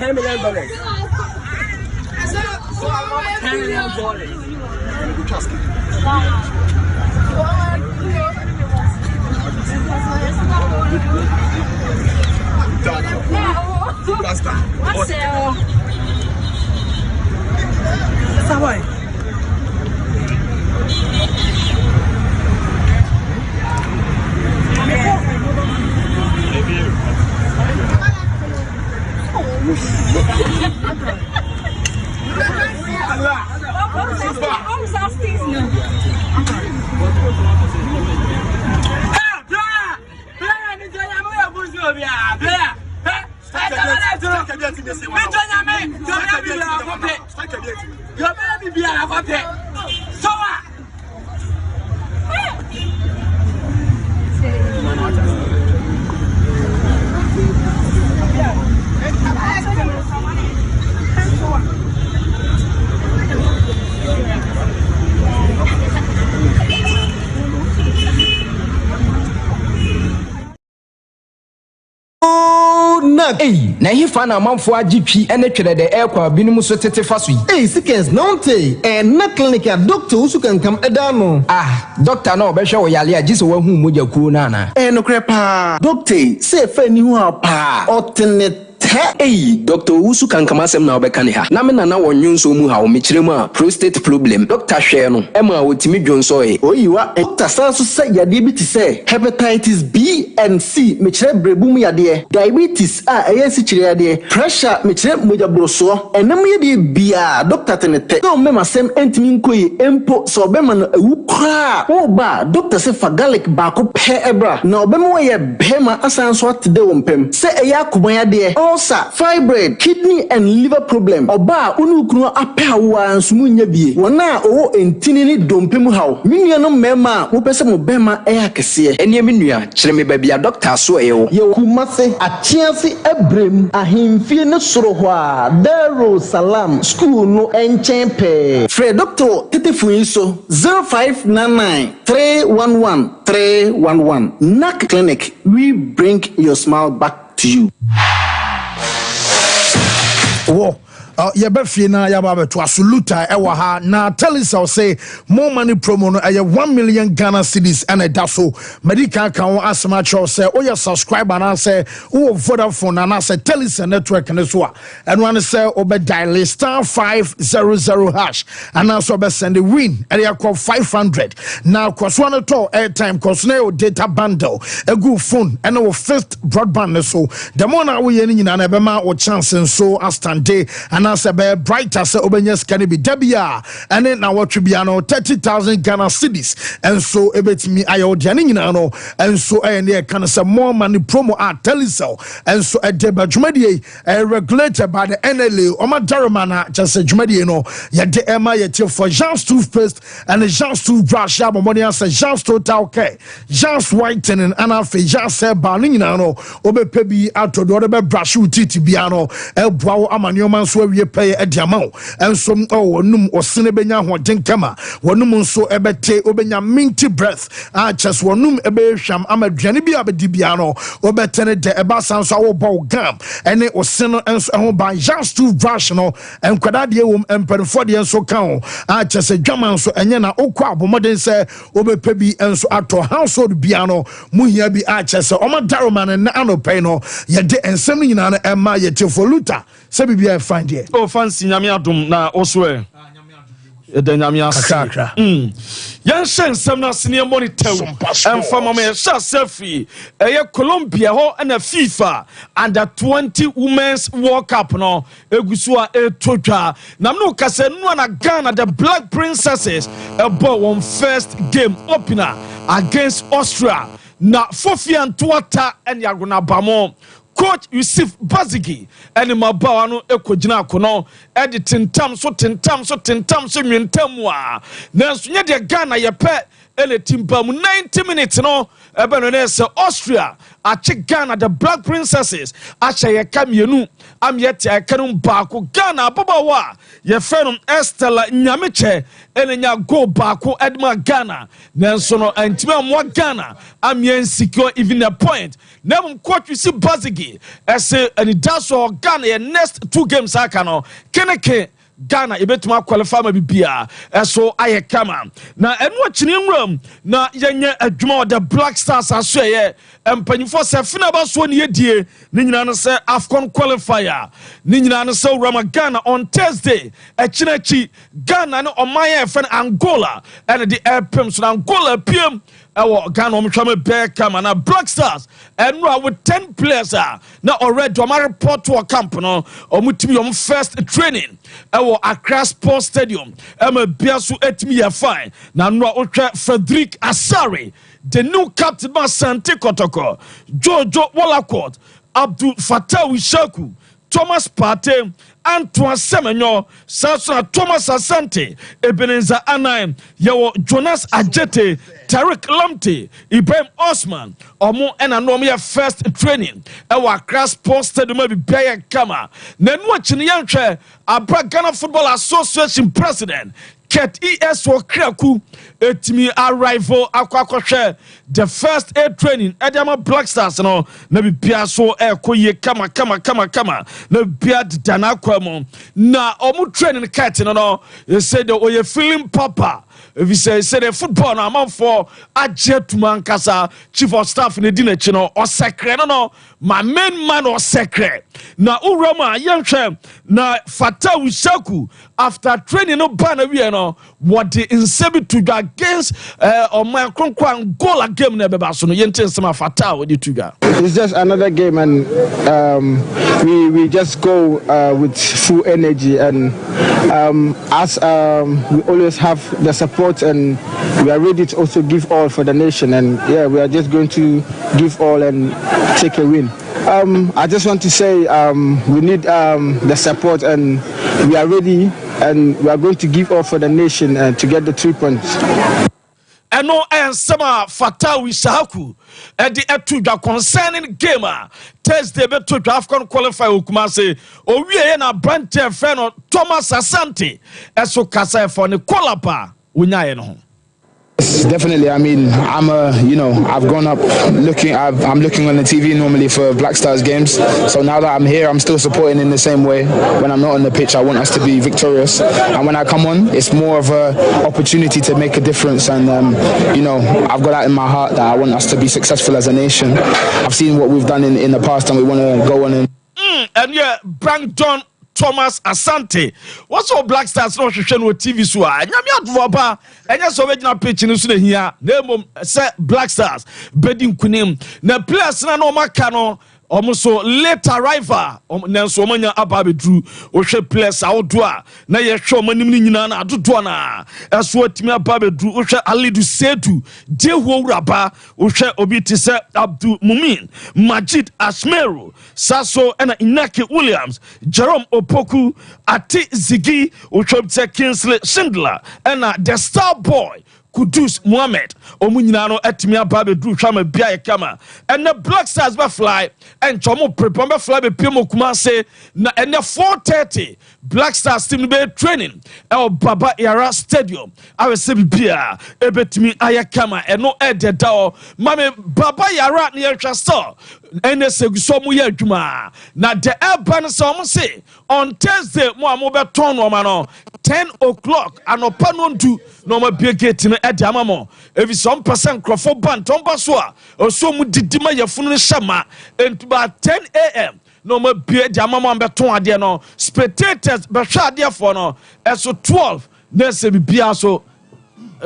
$10 million. Hey, na he fan amanfo agp ene twere de aircraft binum so tete faso yi. Hey, sickens don't and na clinic a doctor who can come edano. Ah, doctor no be hwe wo yale a gise wa hu moja ku na na. Eh no crepa. Doctor, say fa ni hu apa. Alternate. Hey, Dr. Usu kan kama sem na obeka ha. Na me na wonwun so mu ha o mekire mu a prostate problem. Doctor hwe no, e ma otimi dwonso e. Oyiwa, doctor sanso say yade bi ti say hepatitis B and C mekire brebum yade, diabetes si kire yade, pressure mekire moja broso. Enam yade bia doctor tenete. No me masem entimi nkoyi empo so obema no ewu kra. O ba doctor say for garlic ba ko pe ebra. Na obema we ye bema asanso atde wompem. Say eya kuban yade. Ulcer, fibroid, kidney and liver problem. Oba unukunu apawa ansumunya bie. Wana owo entini ni dompemu hawo. Minua no mema wo pese mo bema eya kese. Enie minua kire me bia doctor so ewo. Ye kumase atiase ebrem ahemfie ne soro ho a Daro Salam school no enchempe. Fred doctor tetefu so 0599 311 311. NAC Clinic, we bring your smile back to you. Whoa. Yabefie na yaba to asuluta ewa ha na tell us say more money promo no 1 million Ghana cedis and a daso medical kan asema cho say o ya subscriber na say o Vodafone na say Telisa network ne so a and one say obe dial *500# and so be send the win and ya call 500 now cause one to airtime cause na your data bundle a good phone and our fifth broadband ne so the more na we yen nyina na be ma o chance so astan day and as a brighter say obenya scan be debia and then now what tribia no 30,000 Ghana cedis and so ebetimi ayo diane nyina no and so and can say more money promo at Telisa and so a deba dwumadi regulated by the NLA o ma darumana just say dwumadi no ye de ema ye tie for Jean's toothpaste and Jean's toothbrush ya money as Jean's total care Jean's whitening and afi Jean's say ba nyina no obepe bi atodo de be brush utiti bia no eboa amanyoman so we pay ediamao and some num osene benya hoden kama wonum nso ebete obenya minty breath just wonum ebe hwam amaduane bi abedi bia no obetene de eba sanso awo ball gam ene osene enso ho ban just to brush no enkwada de wom emperfo de enso kan just dwama nso enye na okwa abomoden se obepe bi enso ato household bia no muhia bi just omadaroma na anope no ye de ensem nyina na ema ye tifoluta se bibia find here. Oh, fancy nyame adom na oswe. The nyame asakra. Yan shen sem na senior monitor. And from me sha selfie. Colombia ho and a FIFA under 20 women's World Cup no. Egusua etotwa. Na no kase no na Ghana the Black Princesses about one first game opener against Austria. Na Fofia Ntuata and Yaguna Bamo. Coach Yusuf Bazigi and Mabawa no ekojina kono editing tam so nwentamwa nanso nye de Ghana ye pe ele timpa mu 90 minutes no ebe no nese Austria ache Ghana the Black Princesses ache ye kamienu amyete akanum baako Ghana babawa ye fenum Estela Nyameche ele nya go baako edma Ghana nanso no antima mo Ghana amyen secure even a point nem coach Yusuf Bazigi ese ani daso Ghana ye next 2 games aka no keneke Ghana ebetuma qualify ma bibia eso aye kama na enu akini nwram na yenye adwuma the Black Stars aso ye empanyifo se fina ba so ne yedie ni nyina no se AFCON qualifier ni nyina no se Rama Ghana on Thursday akinachi Ghana no oman ye fen Angola and the airpem so Angola pm ɛwɔ Ghana ɔmotwa bear kama na Black Stars ɛnura with 10 players na already ɔma report to a camp no ɔmotimi first training ɛwɔ Accra Sports Stadium ɛma bia so etimi yɛ fine na nura ɔhwɛ Frederick Asare, the new captain of Sante Kotoko, Jojo Wallacott, Abdul Fattah Wishaku, Thomas Partey, Antoine Semenyo, Sasa Thomas Asante, Ebenezer Anaim, Yawo Jonas Ajete, Tariq Lamte, Ibrahim Osman, Omo and Anomia first training. Our class posted to maybe Bayer Kama. Then watching the young chair, Abra Ghana Football Association president. Ket ES Wokraku etimi arrival akwakoshe the first aid training Adama Black Stars no na bibia so ekoye kama na bibia dana kwamo na omu training ket no say the oye feeling papa. If you say the football na man for ajetuma nkasa chief of staff ne di nachi no o secret no my main man o secret na urama yanhwe na Fattah Wishaku after training no ban we no what the insebi to against on my konkran goal game na beba so no yente nsema Fattah we to ga. It's just another game and we just go with full energy and as we always have the support and we are ready to also give all for the nation and yeah we are just going to give all and take a win. I just want to say we need the support and we are ready and we are going to give all for the nation to get the 3 points. Eno ensema Fattah Wishaku the etuja concerning game Thursday be to AFCON qualify Kumase owie na branch friend Thomas Asante eso kasa for ne kolapa unyaye no. Definitely. I mean, I've grown up looking. I'm looking on the TV normally for Black Stars games. So now that I'm here, I'm still supporting in the same way. When I'm not on the pitch, I want us to be victorious. And when I come on, it's more of an opportunity to make a difference. And I've got that in my heart that I want us to be successful as a nation. I've seen what we've done in the past, and we want to go on and yeah, Brandon Thomas Asante. What's all Black Stars no hwehwe no TV so a nyame advoba enya so be pitch no so na hia na mom say Black Stars bedi nkunim na players na no maka no omuso late arrival nanso omanya ababedru ohwe players awodo a na ye hwe omanim ni nyina na adodo na eso atimi ababedru ohwe Alidu Sedu Jehu Uraba ohwe obi ti se Abdul Mumin Majid Asmeru Saso ena Inaki Williams Jerome Opoku Ati Zigi ohwe ti Kingsley Schindler ena the star boy Kudus Mohammed omunyina no atimi ababedru hwama bia kama and the Black Stars be fly and chomo prepare be fly be pemo Kumase na and 4:30 Black Stars team be training El Baba Yara Stadium awe se bia ebetimi ayakama eno ededa mame Baba Yara ne yehwa store ene seguso mu ye adwuma na the urban so say on Thursday mo amobe ton no ma no 10 o'clock anopa no ndu no ma bia gate no ede amamo evi some percent crofo ban tomba so a oso mu didima yefunu shama entuba 10 a.m. no ma bia de amamo ambeton ade no spectators be hwa ade for no eso 12 na se bia so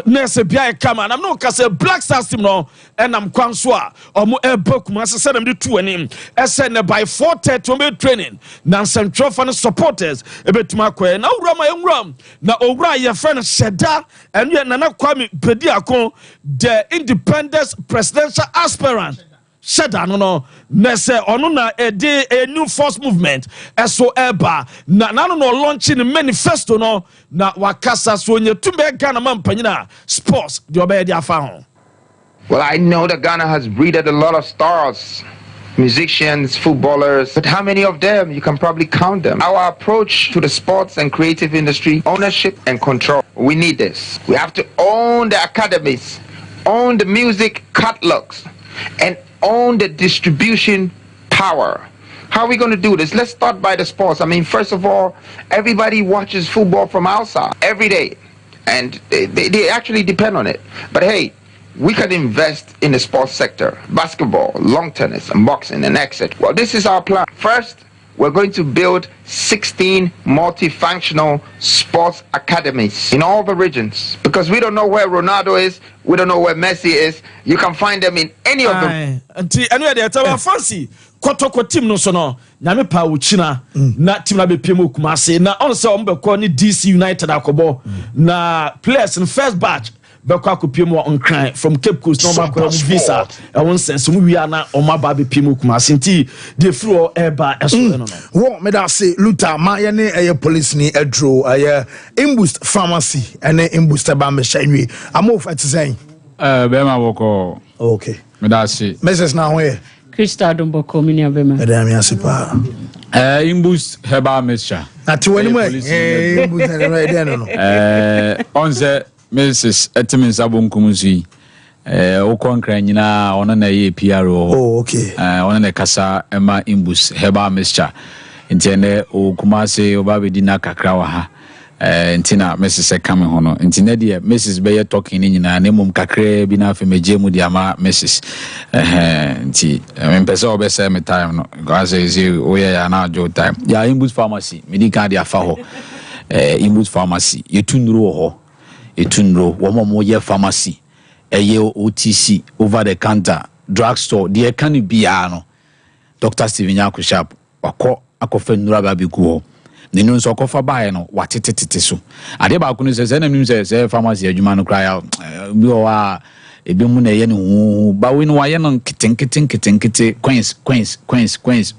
nese bia kama na no kase Black Stars team no enam kwanso a omo ebakum asese dem de tu anim ese ne by 4:30 be training na central fan supporters ebetuma kwa na urama enwram na owura ye friend Sheda enu na Kwame Bediakon the independent presidential aspirant Sheda no nese onu na a new force movement eso eba na no launching manifesto no na wakasa so nye tumbe Ghana mampanyina sports the obedi afa ho. Well, I know that Ghana has breeded a lot of stars, musicians, footballers, but how many of them? You can probably count them. Our approach to the sports and creative industry, ownership and control. We need this. We have to own the academies, own the music catalogs, and own the distribution power. How are we going to do this? Let's start by the sports. I mean, first of all, everybody watches football from outside every day, and they actually depend on it. But hey, we can invest in the sports sector, basketball, long tennis, and boxing, and exit. Well, this is our plan. First, we're going to build 16 multifunctional sports academies in all the regions, because we don't know where Ronaldo is, we don't know where Messi is. You can find them in any of them. Anyway, they fancy kotoko team no so no nyame pa uchina na team na be pemu Kumasi na on say on be call ni DC United akobo na players in first batch beko akopiem on cry from Cape Coast no ma ko visa e won sense mu wi ana o ma ba be pemu Kumasi nti dey through eba eso no wo me da say Luther ma ye ne police ni edro Imboost pharmacy ene Imboost ba me hwanwe amof atisen be ma woko okay me da say message na ho ye Krista Domboko minia bema madam yasipa Imboost herbal mixture ati wani mo Imboost herbal dey no onze Mrs. Etimin Sabunkumusui Okonkra nyina ono na ye PRO okay ono na kasa ema Imboost herbal mixture ntene o Kumasi obabedi na kakra wa ha ntina Mrs. Ekame hono ntine de Mrs. Beye talking nyina na mum kakra bi na afa megemu de ama Mrs. Nti mpesa obese me time no because is oya ya na jo time ya Imboost pharmacy medical de afa ho Imboost pharmacy yetunuro ho etunro womo ye pharmacy eye OTC over the counter drugstore de can bia no Dr. Steven Yaku Sharp wako akofa nura ba bi ku ho nenu nso akofa bae no watetetete so ade ba ku no se na nim se pharmacy adwuma no kra bi o wa ebi mu na ye ne hu ba we no wa ye no kitenkete queens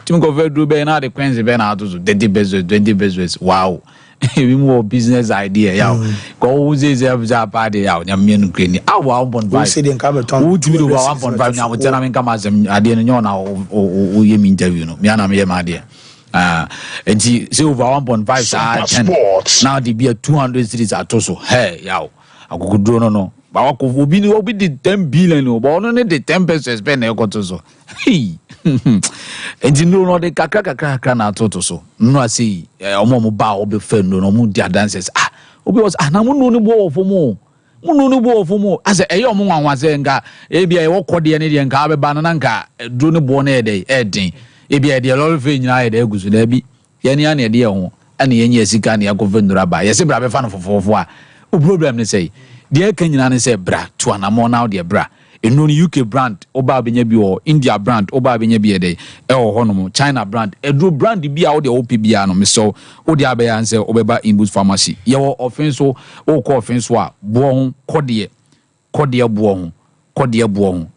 tim go vedru be na de queens be na aduzo 20 bezos wow we more business idea yaw go uze za party yaw nyamie no kreni awa 1.5 we say den ka beton wo timi do 1.5 nya wo tena men kama asem ade no nyo na o ye mi interview no me ana me ye ma ade enti say over 1.5 sa now the be 200 cities atoso hey yaw akukudro no ba wako obi di 10 billion no ba ono ne de 10% spend na ekotoso hey enti no de kakra na atoto so no asi omo ba obi fe no mu dia dances obi was na mu no ni bo ofo mo ase eye omo nwanwa se nga e bia e wokode ne de nka abeba no na nka dro ne bo na edin e bia de lol fe nyina e de agusu da bi ye ni ana de ho ana ye nya sika na yakofa ndura ba ye se bra be fa no fofofo a o problem ne say de kan nyina ne say bra to anamo now de bra eno ni UK brand oba benya bi o India brand oba benya bi ede e ho hono China brand edro brand bi a wo de OP bi a no me so wo de abeya nse obeba Imboost pharmacy ye wo offense o ko offense a bo ho kode bo ho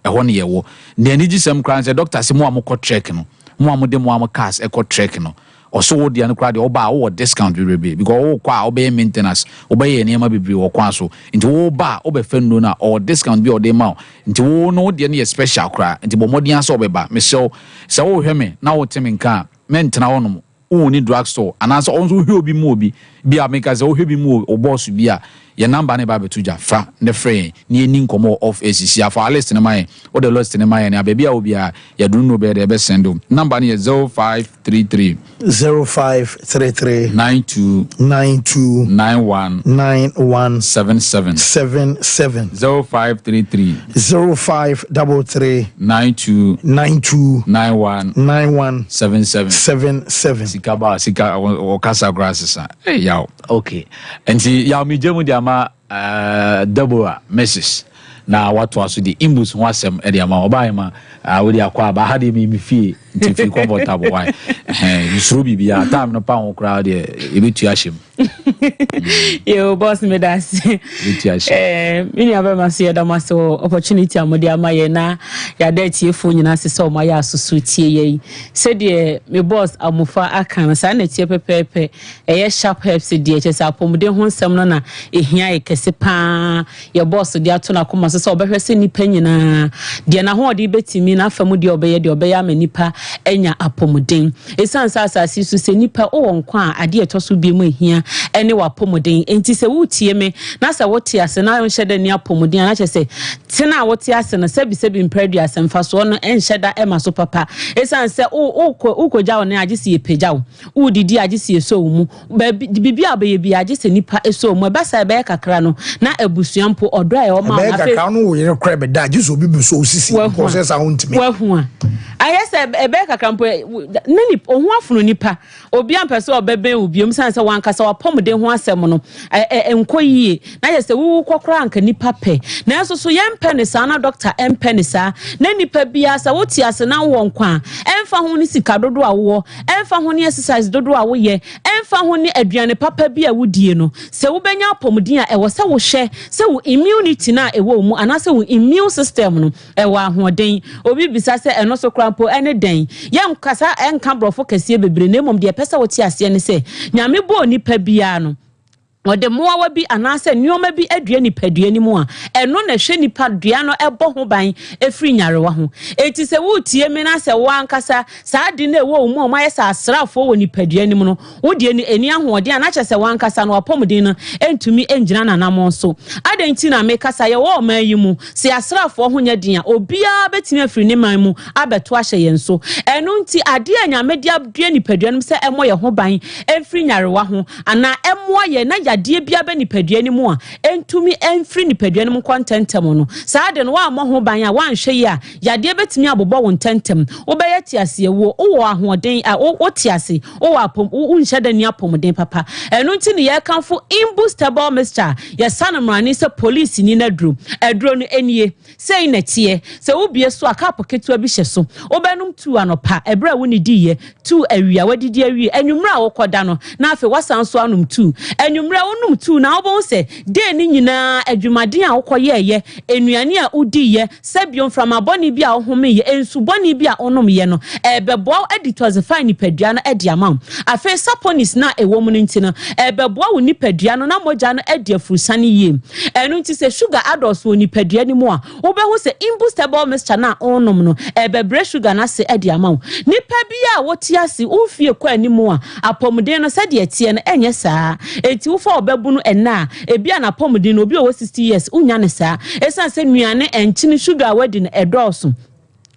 e ho ne ye wo ne ani gisem kran se doctor se mo amko trek no mo amde mo am cars e ko trek no also wo de an kra de oba wo discount we be because wo kwa obey maintenance obey ene ma bibiri wo kwa so nti wo ba obe fendo na or discount bi o de ma nti wo no de ne special kra nti bo modin aso obeba me so se wo hwe me na wo temi nka mentena wonom wo ni drugstore anasa onzo hwe obi mu obi bia make as wo hwe bi mu o boss bia ye number ne ba betuja fra ne free ni eni nkomo of ACC afa list ne mai o the list ne mai ne abia obi a ya dunu no be de be sendo number ne 0533 92 91 77 0533 92 91 77 sika o kasa grasses hey yaw okay enti yaw mi jemu dia Deborah Mrs. na watu aso di Imboost ho asem e dia ma oba ma wo dia kwa ba ha de mi fie nti fi comfortable why yusuru bibia time no pa ho kra de e betu ahyem yo boss me das betu ahyem mini aba ma se da ma so opportunity amodi ama ye na ya da tiefo nyina se so ma ya asusu tie ye se de me boss amufa aka sa na tie pepepe ye sharp helps de che sa pomode ho nsem no na ehia e kese pa ye boss de ato na koma so obehwe se nipa nyina de na ho de betimi na afamu de obeye ama nipa enya apomuden esan sa asasi so se nipa o nkwa ade etoso bi mu ehia ene ne wapomodin enti se wutie me na se wote ase na nhye da ni apomodin na kyese tena wote ase na sebi mpredua semfa so no enhye da ema so papa esan se ukogya wo ne agese epegya wo udidi agese eso mu bibi abaye bi agese nipa eso mu ebasa ebe kakra no na ebusuampo odo a o ma na kakra no wo yere kra be da agese obi bi so osisi process a wontimi wa hu a ayese ebe kakra mpo nani ohu afunu nipa obi ampese obebe obiom san se wankasa wapomden ho asem no enkoyie na yese wu kokora anka nipa pe na so so yempe ne sa na doctor empe ne sa na nipa bia sa woti ase na wo nkwa emfa ho ni sika dodo a wo emfa ho ni exercise dodo a wo ye emfa ho ni aduane papa bia wudie no se wo benya apomden a ewo se wo hye se wo immunity na ewo mu anase wo immune system no ewo ahoden obi bisa se eno so krampo ene den yem kasa enka brofo kase bebre na mom de pesa woti ase ne se nyame bo nipa bia no ode moawa bi anase nioma bi adua nipadua ni mu a eno na hwe nipadua no ebo ho ban efri nyarewa ho eti se wutie me na se wankasa saa de na ewo mu o maye sa asrafo wo nipadua ni mu no wodie ni eni ahoode anache se wankasa no apomden no entumi engyina nanam so adanti na me kasa ye wo man yi mu se asrafo ho nya dia obia betimi afri ni man mu abeto ahye yen so eno nti ade anyame dia adua nipadua no se emo ye ho ban efri nyarewa ho ana emo ye na die bia be nipadua ni mu a entumi enfri nipadua ni mu kontentem no saa de no wa mo ho ban a wan hwe ya yade betimi abobɔ won tentem wo be yati ase wo wo ahoden a wo ti ase wo apom wo nhye da ni apomden papa eno nti ne ye kanfo imbustable mixture ye sanamrani se police ni na drum edro no enie sei na tie se wo bie so aka poketu abi hye so wo benum tu anopa ebra wo ni di ye tu awia wadidi awie enwumra wo koda no na afi wasan so anum tu enwumra onum tu na obon se de ni nyina adwumaden a wokoye ye enuane a udi ye sabion from aboni bia ohome ye ensu boni bia onom ye no ebebo editors fine padua no edi amam afi saponis na ewom no nti no ebebo wo ni padua no na moja no edi afurusane ye enu nti se sugar adults wo ni padua ni mu a obehu se imbustable mixture na onom no ebebre sugar na se edi amam nipa bia wotiase ufie kwa ni mu a apomden no se de etie no enye saa eti wo obebunu ena ebia na pomudin obi o 60 years unya ne saa esan se nuane enchini sugar wedding edoso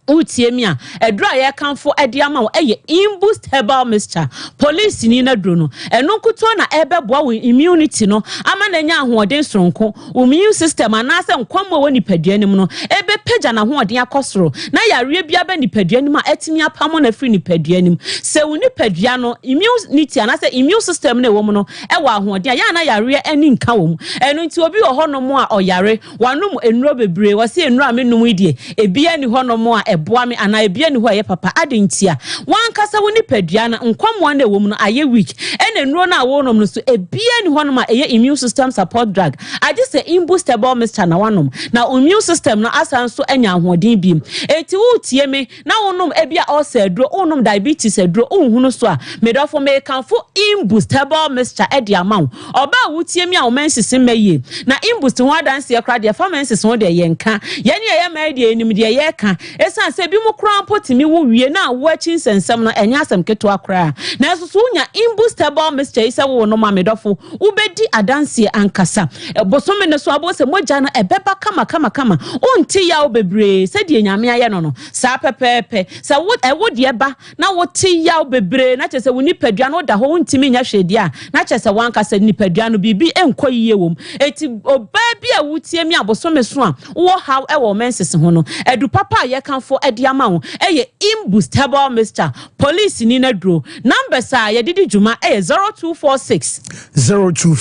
utie a edro ya kanfo ede ama wo eye imboost herbal mixture police ni na dro no eno nkuto na ebeboa wo immunity no ama na nya ahoden soronko immune system anase nkwammo wo nipadua nim no ebe pagya na ahoden akosoro na yare bia ba nipadua nim a etimi apamo na free nipadua nim se wo nipadua no immunity anase immune system na wo mu no e wo ahoden ya na yare ani nka wo mu eno nti obi wo hono mo a oyare wanum enuro bebre wo se enuro amenum idie ebia ni hono mo a eboa me ana ebia ni ho aye papa adentia wan kasa wo ni padua na nkwammo na ewom no aye weak ene nuro na wo nom no so ebia ni ho no ma eye immune system support drug ade se imbustable mixture na wanom na immune system na asan so anya ahoden biem eti wo tie me na wonom ebia ulcer adro wonom diabetes adro unhunu so a medofo me kanfo imbustable mixture ede amaw oba wo tie me a wo mensisi meye na imbust ho adanse ekra de pharmacies ho de yenka yene ye ma de enim de ye ka esan se bi mu krampo timi wo wie na wo achi nsensem no enya asem keto akra na so nya imbustable mixture isa wo no ma medofo wo bedi adanse ankasa bosome ne so abose moja na ebeba kama unti ya obebre se de nyame aye no sa pepepe se wo de eba na wo ti ya obebre na chese wo nipadua no da ho untimi nya hwede a na chese wankasa nipadua no bibi enkoyiye wom eti oba bia wo tie mi abosome so a wo how e wo menses ho no edu papa ye kanfo edi ama wo eye imbustable mixture police ni na dro number sa ye didi juma 0246 20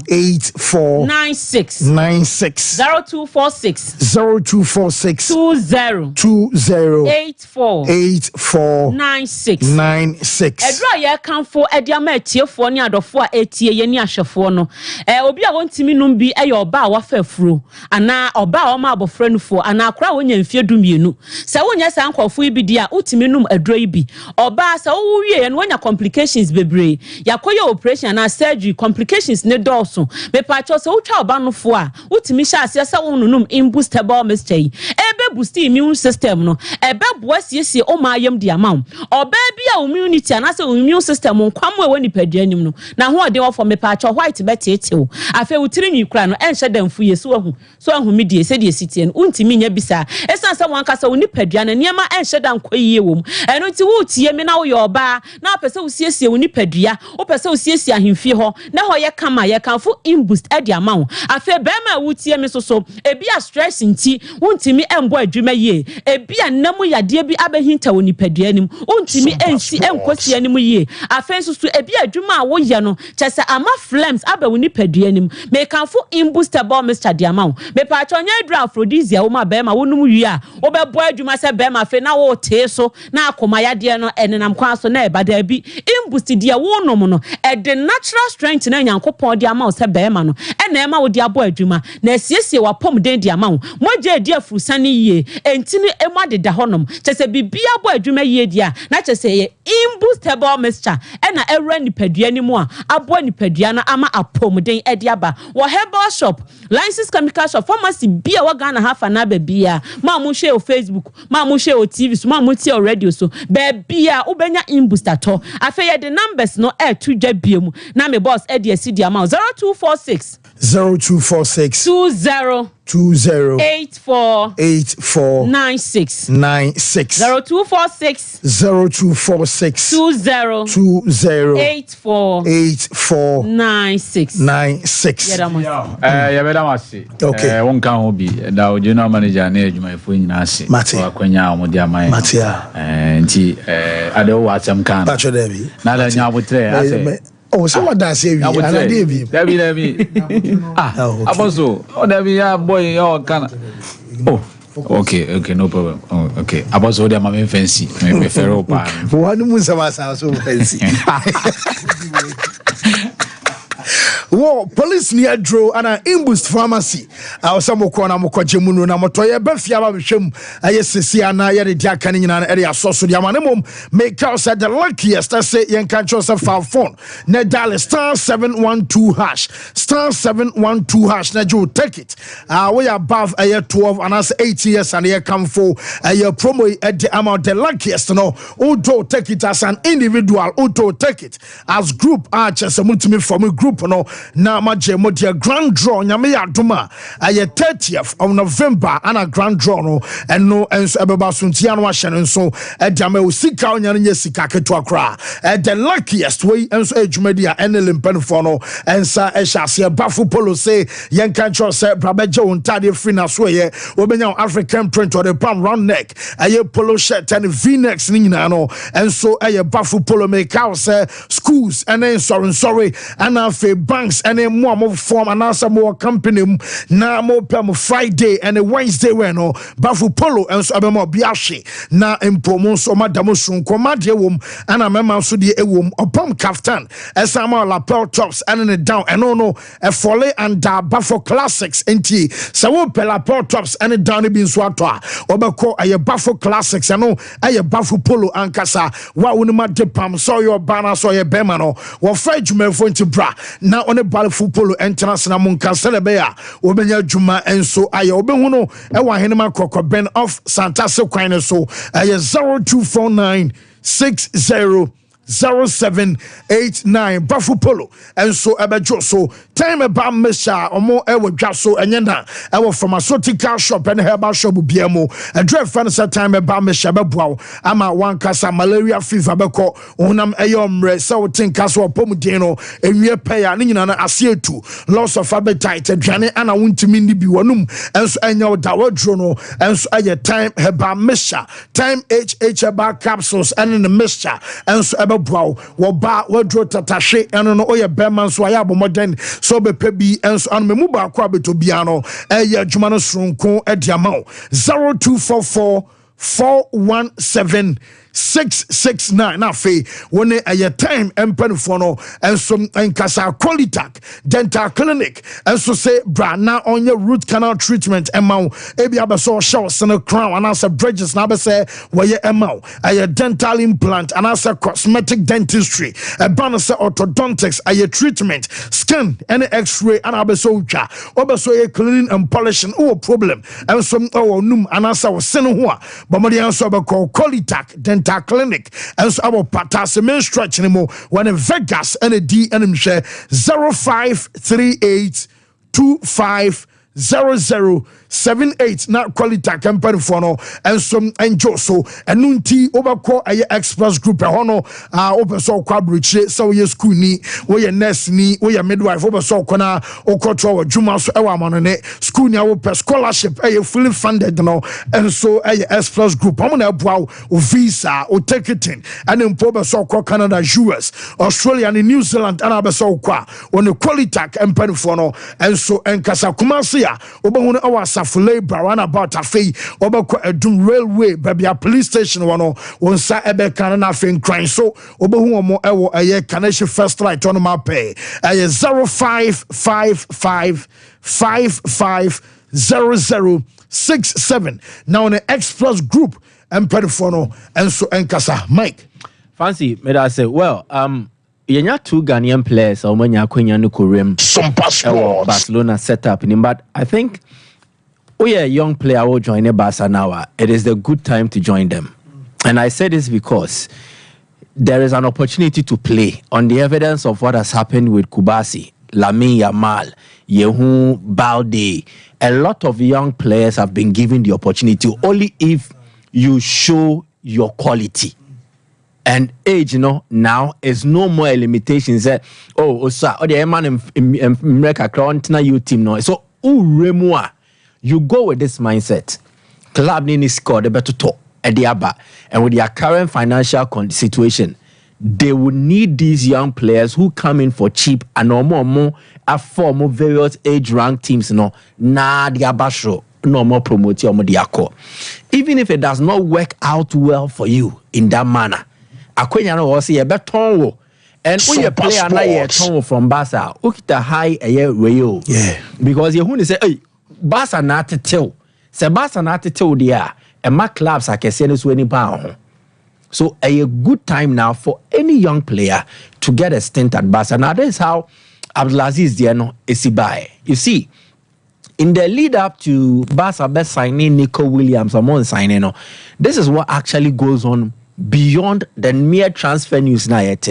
84 96 0246 20 84 96 edra ye kanfo edi ama etiefo ni adofo a etie ye ni ahwefo no obi a wontimi num bi eye oba a wafafuro ana oba a ma abofra nufo ana akra wonya mfie dumienu se wonya sa nkofo ibi dia utimi num adro ibi oba sa wo wie no wonya complications bebre yakoye operation na surgery complications ne dolso me pa cho se utwa oba nufo a utimi sha ase sa wonunum imbustable mixture ebe boost immune system no ebe boasiesie o ma yam di amount oba bia immunity anase immune system nkwam we woni paduanim no na ho ode wo for me pa cho white betete o afa wutiri nwi kura no enhye damfu ye so ahu medie se die sitie no untimi nya bisa esan se wan kasa woni paduane niema enhye dan kwaye wom eno nti wo tie me na wo yoba na pese wo siesie woni padua wo pese wo siesie ahemfie ho na ho ye kama ye kanfo imboost ade amount afa be ma wo tie me so ebi a stress nti untimi embo adwuma ye ebi anamu yade bi abahinta woni paduanim untimi ensi enkosi anim ye afa so ebi adwuma a wo ye no chese ama flames aba woni paduanim me kanfo imbooster Mr. Diamond me pa chonya dra aphrodisia wo ma be ma wonum wi a wo be bo adwuma se be ma fe na wo te so na akoma yade no enenam kwa so na eba da bi imboost dia wo nom no e the natural strength na nyankopon dia ma se be ma no e na ema wo dia bo adwuma na siesie wa pom den dia ma wo moje dia furusane yie entini ema de da honom chese bibia bo adwuma yie dia na chese ye imboostable mixture e na ewra nipadua ni mu a abo nipadua na ama apom den e dia ba wo herbal shop license chemical shop pharmacy bia wa Ghana hafa na ba bia ma mo share o Facebook ma mo share o TV so ma mo tie o radio so ba bia ubenya imbooster to afa ye the numbers no e to dwa biemu na me boss e de asi dia ma 0246 20 84 96 0246 20 84 96 ya beda masi won kan ho bi da general manager na adwuma efo nyina ase akwanya omodi amai nti ade wo asem kan na da nya abotre ase oh, so what does he? David. Aboso. Oh, David, yeah, boy, oh, can. Oh, okay, no problem. Oh, okay. Aboso, they are my fancy. My ferro pan. One musa so fancy. Wo police near draw and an imboost pharmacy. I was some corner mokwajemuno na motoye befia ba hwem ayesesi ana ye de diaka ni na area soso dia manemom make out said the luckiest I say yen can choose a phone na dial *712# *712# na you take it we above a year 12 and as 8 years and here come for a year promo at the amount the luckiest no auto take it as an individual auto take it as group archers mutimi from a group no na majemo dia grand draw nyame ya doma aye 30th of November and a grand draw no and no enso ebeba suntia no ahye nso edama osika onya nya sika keto akra the luckiest way enso edwumadia enelimpen for no ensa ehase bafo polo say yen kan tro say brabeje wontade free na so ye obenya African print or the palm round neck aye polo shirt and v-necks ni nyina no enso aye bafo polo make out say schools and then sorry and afi banks and then more form and answer more company na more pem Friday and a Wednesday when no bafu polo and so abemo biashi na empomo so madamo sun komade wom and amema so de ewom opam kaftan esama lapel tops and in down and no a folly and bafo classics enti sawo lapel tops and down be so atwa obeko aye bafo classics and no aye bafu polo ankasa wa wonima de pam so your banner so your bema no wo fa dwumafo enti bra na one balfu polo international munka celebea obenya dwuma enso aye obehu no e wa henema kroko ben of Santa Se kwan so aye 0249 600789 bafu polo enso ebejo so time ba mesha omo ewo dwa so enyena ewo pharmaceutical shop and herbal shop biamo adre fan sa time ba mesha beboa ama wan kasa malaria fever beko onam eyomre se wotinka so opomudin no enwie peya ne nyina na asietu loss of appetite adwane ana wontimi ndi bi wonum enso enya da wadro no enso aye time herbal mesha time herbal capsules and in the mixture enso bow wo ba wadro tatashe eno no oye beman so aya bomodern so be pebi enso an memu ba kwa beto bia no eye adwuma no sonko e diamao 0244 417 669 na fe wone aye time empanfo no enso enkasa Qualitac dental clinic enso say bra na onye root canal treatment emau ebi abeso show sene crown and answer bridges na abese weye emau aye dental implant and answer cosmetic dentistry ban say orthodontics aye treatment scan any x-ray and abeso ucha obeso ye cleaning and polishing o problem enso o num and answer sene ho a bomodi enso be call Qualitac dental clinic and so our patase main stretch anymore when in Vegas and a D and share 0538250078 na Qualitac company for no and some enjoy so and nunti overcall a express group hono over so quabridge so ye school ni we ye nurse ni we ye midwife over so kona okotro juma so ewa manone school ni our scholarship fully funded no and so a express group amona boa o visa o ticketing and in over so Canada, US, Australia and New Zealand and abeso kwa on the Qualitac company for no and so enkasa kumasia oba our safule barana about a fee obako edum railway baby a police station one sa ebe kan na fe nkran so obahu mo ewo aye connection first right on my pay aye 0555550067 now on the express group and perifono and so enkasa Mike Fancy may I say well yenya two Ghanaian players or manya kwenya no Korean Sompa Barcelona setup but I think we are a young player will join a Barca now. It is the good time to join them. And I say this because there is an opportunity to play on the evidence of what has happened with Kubasi, Lamine Yamal, Yehu, Balde. A lot of young players have been given the opportunity only if you show your quality. And age, now is no more a limitation. Say, sir, the man in America, you team no. So, you go with this mindset. Club need score the better talk at the ABBA. And with their current financial situation, they will need these young players who come in for cheap and no more form of various age rank teams. The ABBA show. No more promote your modiako. Even if it does not work out well for you in that manner, Akwenya no was a better and when you play another ton from Barca, ukita high a year rail. Yeah. Because you want to say, hey, Barca not to tell. Say Barca not to tell there. And my clubs I can send us any pound. So a good time now for any young player to get a stint at Barca. Now that is how Abdulaziz Diano is by. You see, in the lead up to Barca best signing Nico Williams among signing, this is what actually goes on beyond the mere transfer news now yet.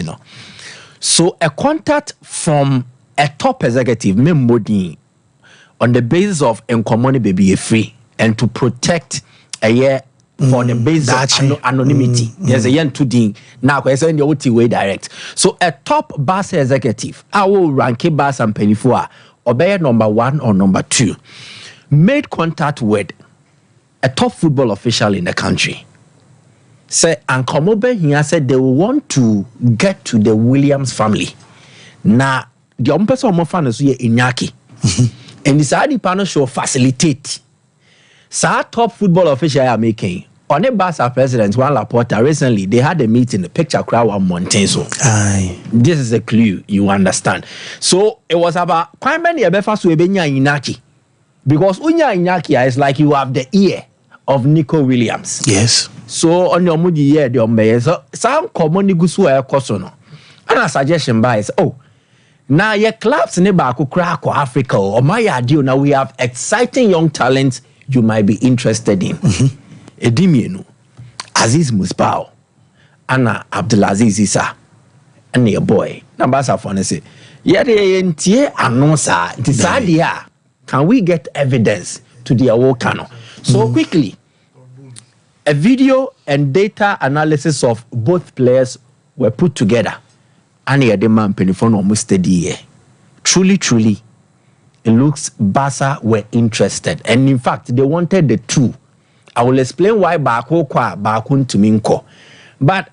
So a contact from a top executive, Memodi, on the basis of Nkomoni baby free and to protect a year for the basis of anonymity. There's a yen to ding now in the OT way direct. So a top Barca executive, I will rank Barca and Penifua, or be number 1 or number 2, made contact with a top football official in the country. Say Ankomobe here said they want to get to the Williams family. Now the person of fan is here Iñaki. And this adi panel show facilitate. Sa top football official are making. On a Barca president Juan Laporta recently they had a meeting, the picture crowd on Montenso. This is a clue, you understand. So it was about quite many abefas we benya Iñaki. Because Unya Iñaki is like you have the ear of Nico Williams. Yes. So on your moody year, the ombe so some common gusu a kosono. And a suggestion by is now your clubs in the crack or Africa or my idea now we have exciting young talents you might be interested in. Edimienu, Aziz Musbao, Anna Abdulaziz Issa, and your boy. Nambasa phone say, yeah, the NTA announcer decided can we get evidence to the Awokano? So quickly. A video and data analysis of both players were put together. And the man penifon almost steady. Truly, it looks Barca were interested. And in fact, they wanted the two. I will explain why Bako kwa Bakun to Minko. But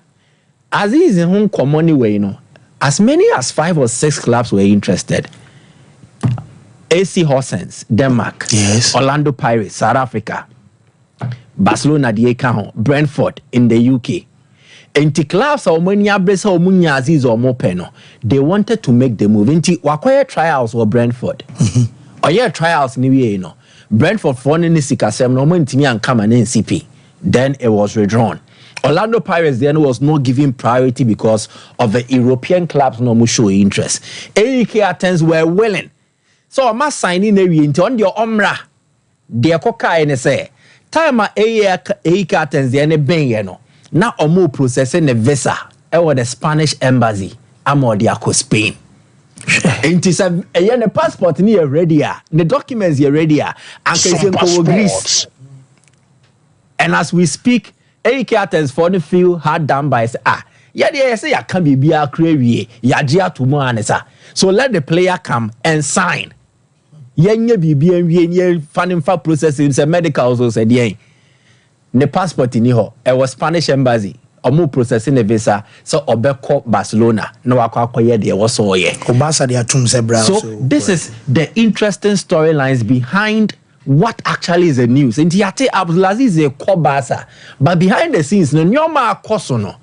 as is in home common way, as many as 5 or 6 clubs were interested. AC Horsens, Denmark. Yes. Orlando Pirates, South Africa. Barcelona, Brentford in the UK. Enti clubs or money abresa or munya aziz or mopeno. They wanted to make the move. Enti wakoye trials or Brentford. Or yeah, trials ni no. Brentford for ni sikasem no mo ntimi ankama na NCP. Then it was withdrawn. Orlando Pirates then was not given priority because of the European clubs no show interest. AEK Athens were willing. So I must sign in into on your omra. Dear Coca and say, time AEK Athens the ben no. Now omo processing the visa or the Spanish embassy. Amodiaco Spain. And it's a passport near ready. The documents are ready. And Greece. And as we speak, AEK Athens for the field had done by say I can be a create ya tomorrow. So let the player come and sign. Yenye BBM funding for processing the medicals also said the passport in here. It was Spanish embassy. Omo processing the visa so obeko Barcelona no akwakoye there was so ye. Obasa dia tumse brown. So this is the interesting storylines behind what actually is the news. And Yate Abdulaziz is a Kobasa. But behind the scenes, no nyoma kosono.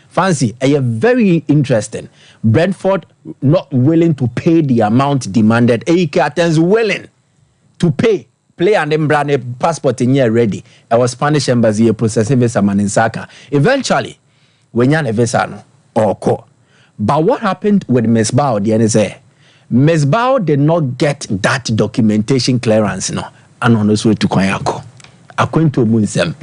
Fancy, very interesting. Brentford not willing to pay the amount demanded. AEK Athens willing to pay. Play and then brand a passport in here ready. Our Spanish embassy processing visa maninsaka. Eventually, when you're a visa no or co. But what happened with Mesbao, the NSA? Mesbao did not get that documentation clearance, no. And on the way to Kwanyako. According to Munsem.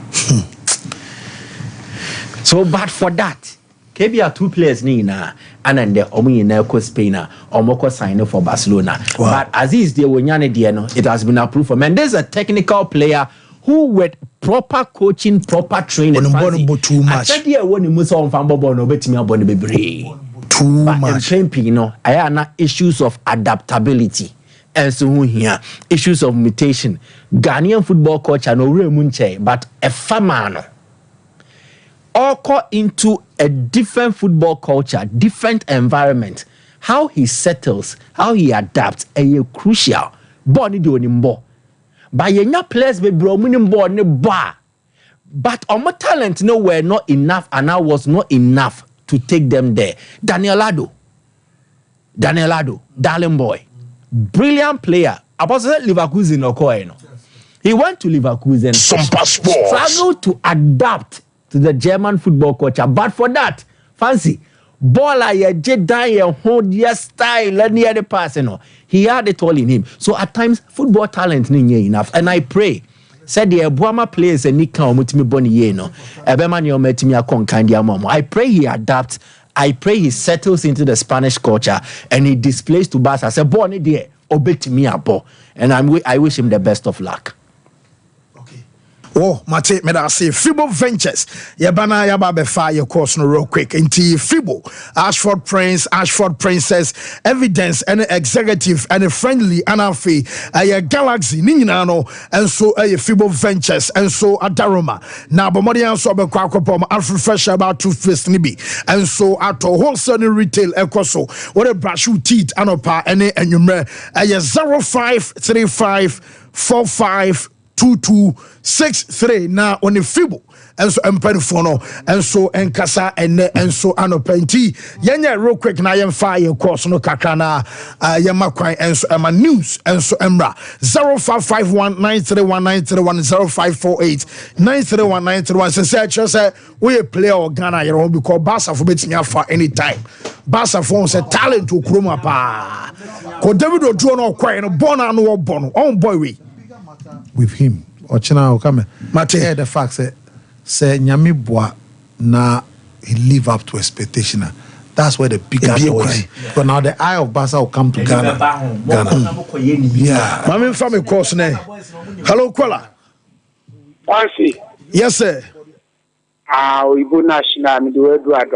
So, but for that, KBR 2 players nina and then the Omi in Elko Spain or Moko sign for Barcelona. Wow. But as is the Wonyane Diano, it has been approved for men. There's a technical player who with proper coaching, proper training. Too much. I said here when you move on from Bobo no bet me about the too much. I have issues of adaptability. And so here, issues of mutation. Ghanaian football culture no real munche, but a famano. All into a different football culture, different environment. How he settles, how he adapts, is crucial. Boni do nimbo. But you're players be bro minimbo ne bar. But our talent no were not enough, and I was not enough to take them there. Daniel Ado, darling boy. Brilliant player. About Leverkusen or Koeno. He went to Leverkusen. Sompa Sports. Struggled to adapt to the German football culture. But for that, fancy baller ya Jedi ya hold your style and the pass. He had it all in him. So at times football talent ni enough. And I pray. Said the Buama players and Nika Omutimi Boni Yeno. Ebeman Yometimi Akonkandi Amomo. I pray he adapts. I pray he settles into the Spanish culture and he displays to Barca. I said, "Born there, obey me abo," and I wish him the best of luck. Oh, Mate, me da say Fibo Ventures. Yabana yaba befa your course no real quick. Inti Fibo, Ashford Prince, Ashford Princess, evidence and executive and friendly anafi a galaxy ninano and so a Fibo Ventures and so a Daroma. Now Bomodian so be kwakopom Alfred Fresh about toothpaste nibi and so at wholesale retail ekoso. What a brush you teeth anopa any and you me a 0535452263 now on the Fibo and so empanifono and so enkasa and so anopenti yenya real quick na yem fire course no kakana yema kwan and so ema news and so emra 0551931931 say we play or Ghana you know because Barca for betting for any time Barca for say talent to kroma pa ko David Ojo no kwan no born and no born on boy we with him Ochina Okame Mate the fact say Nyami Boa na he live up to expectation. That's where the bigger is. But now the eye of Barca will come to Ghana. Yeah. Mami family course ne. Hello Kwala. Fancy. Yes sir. We go national me do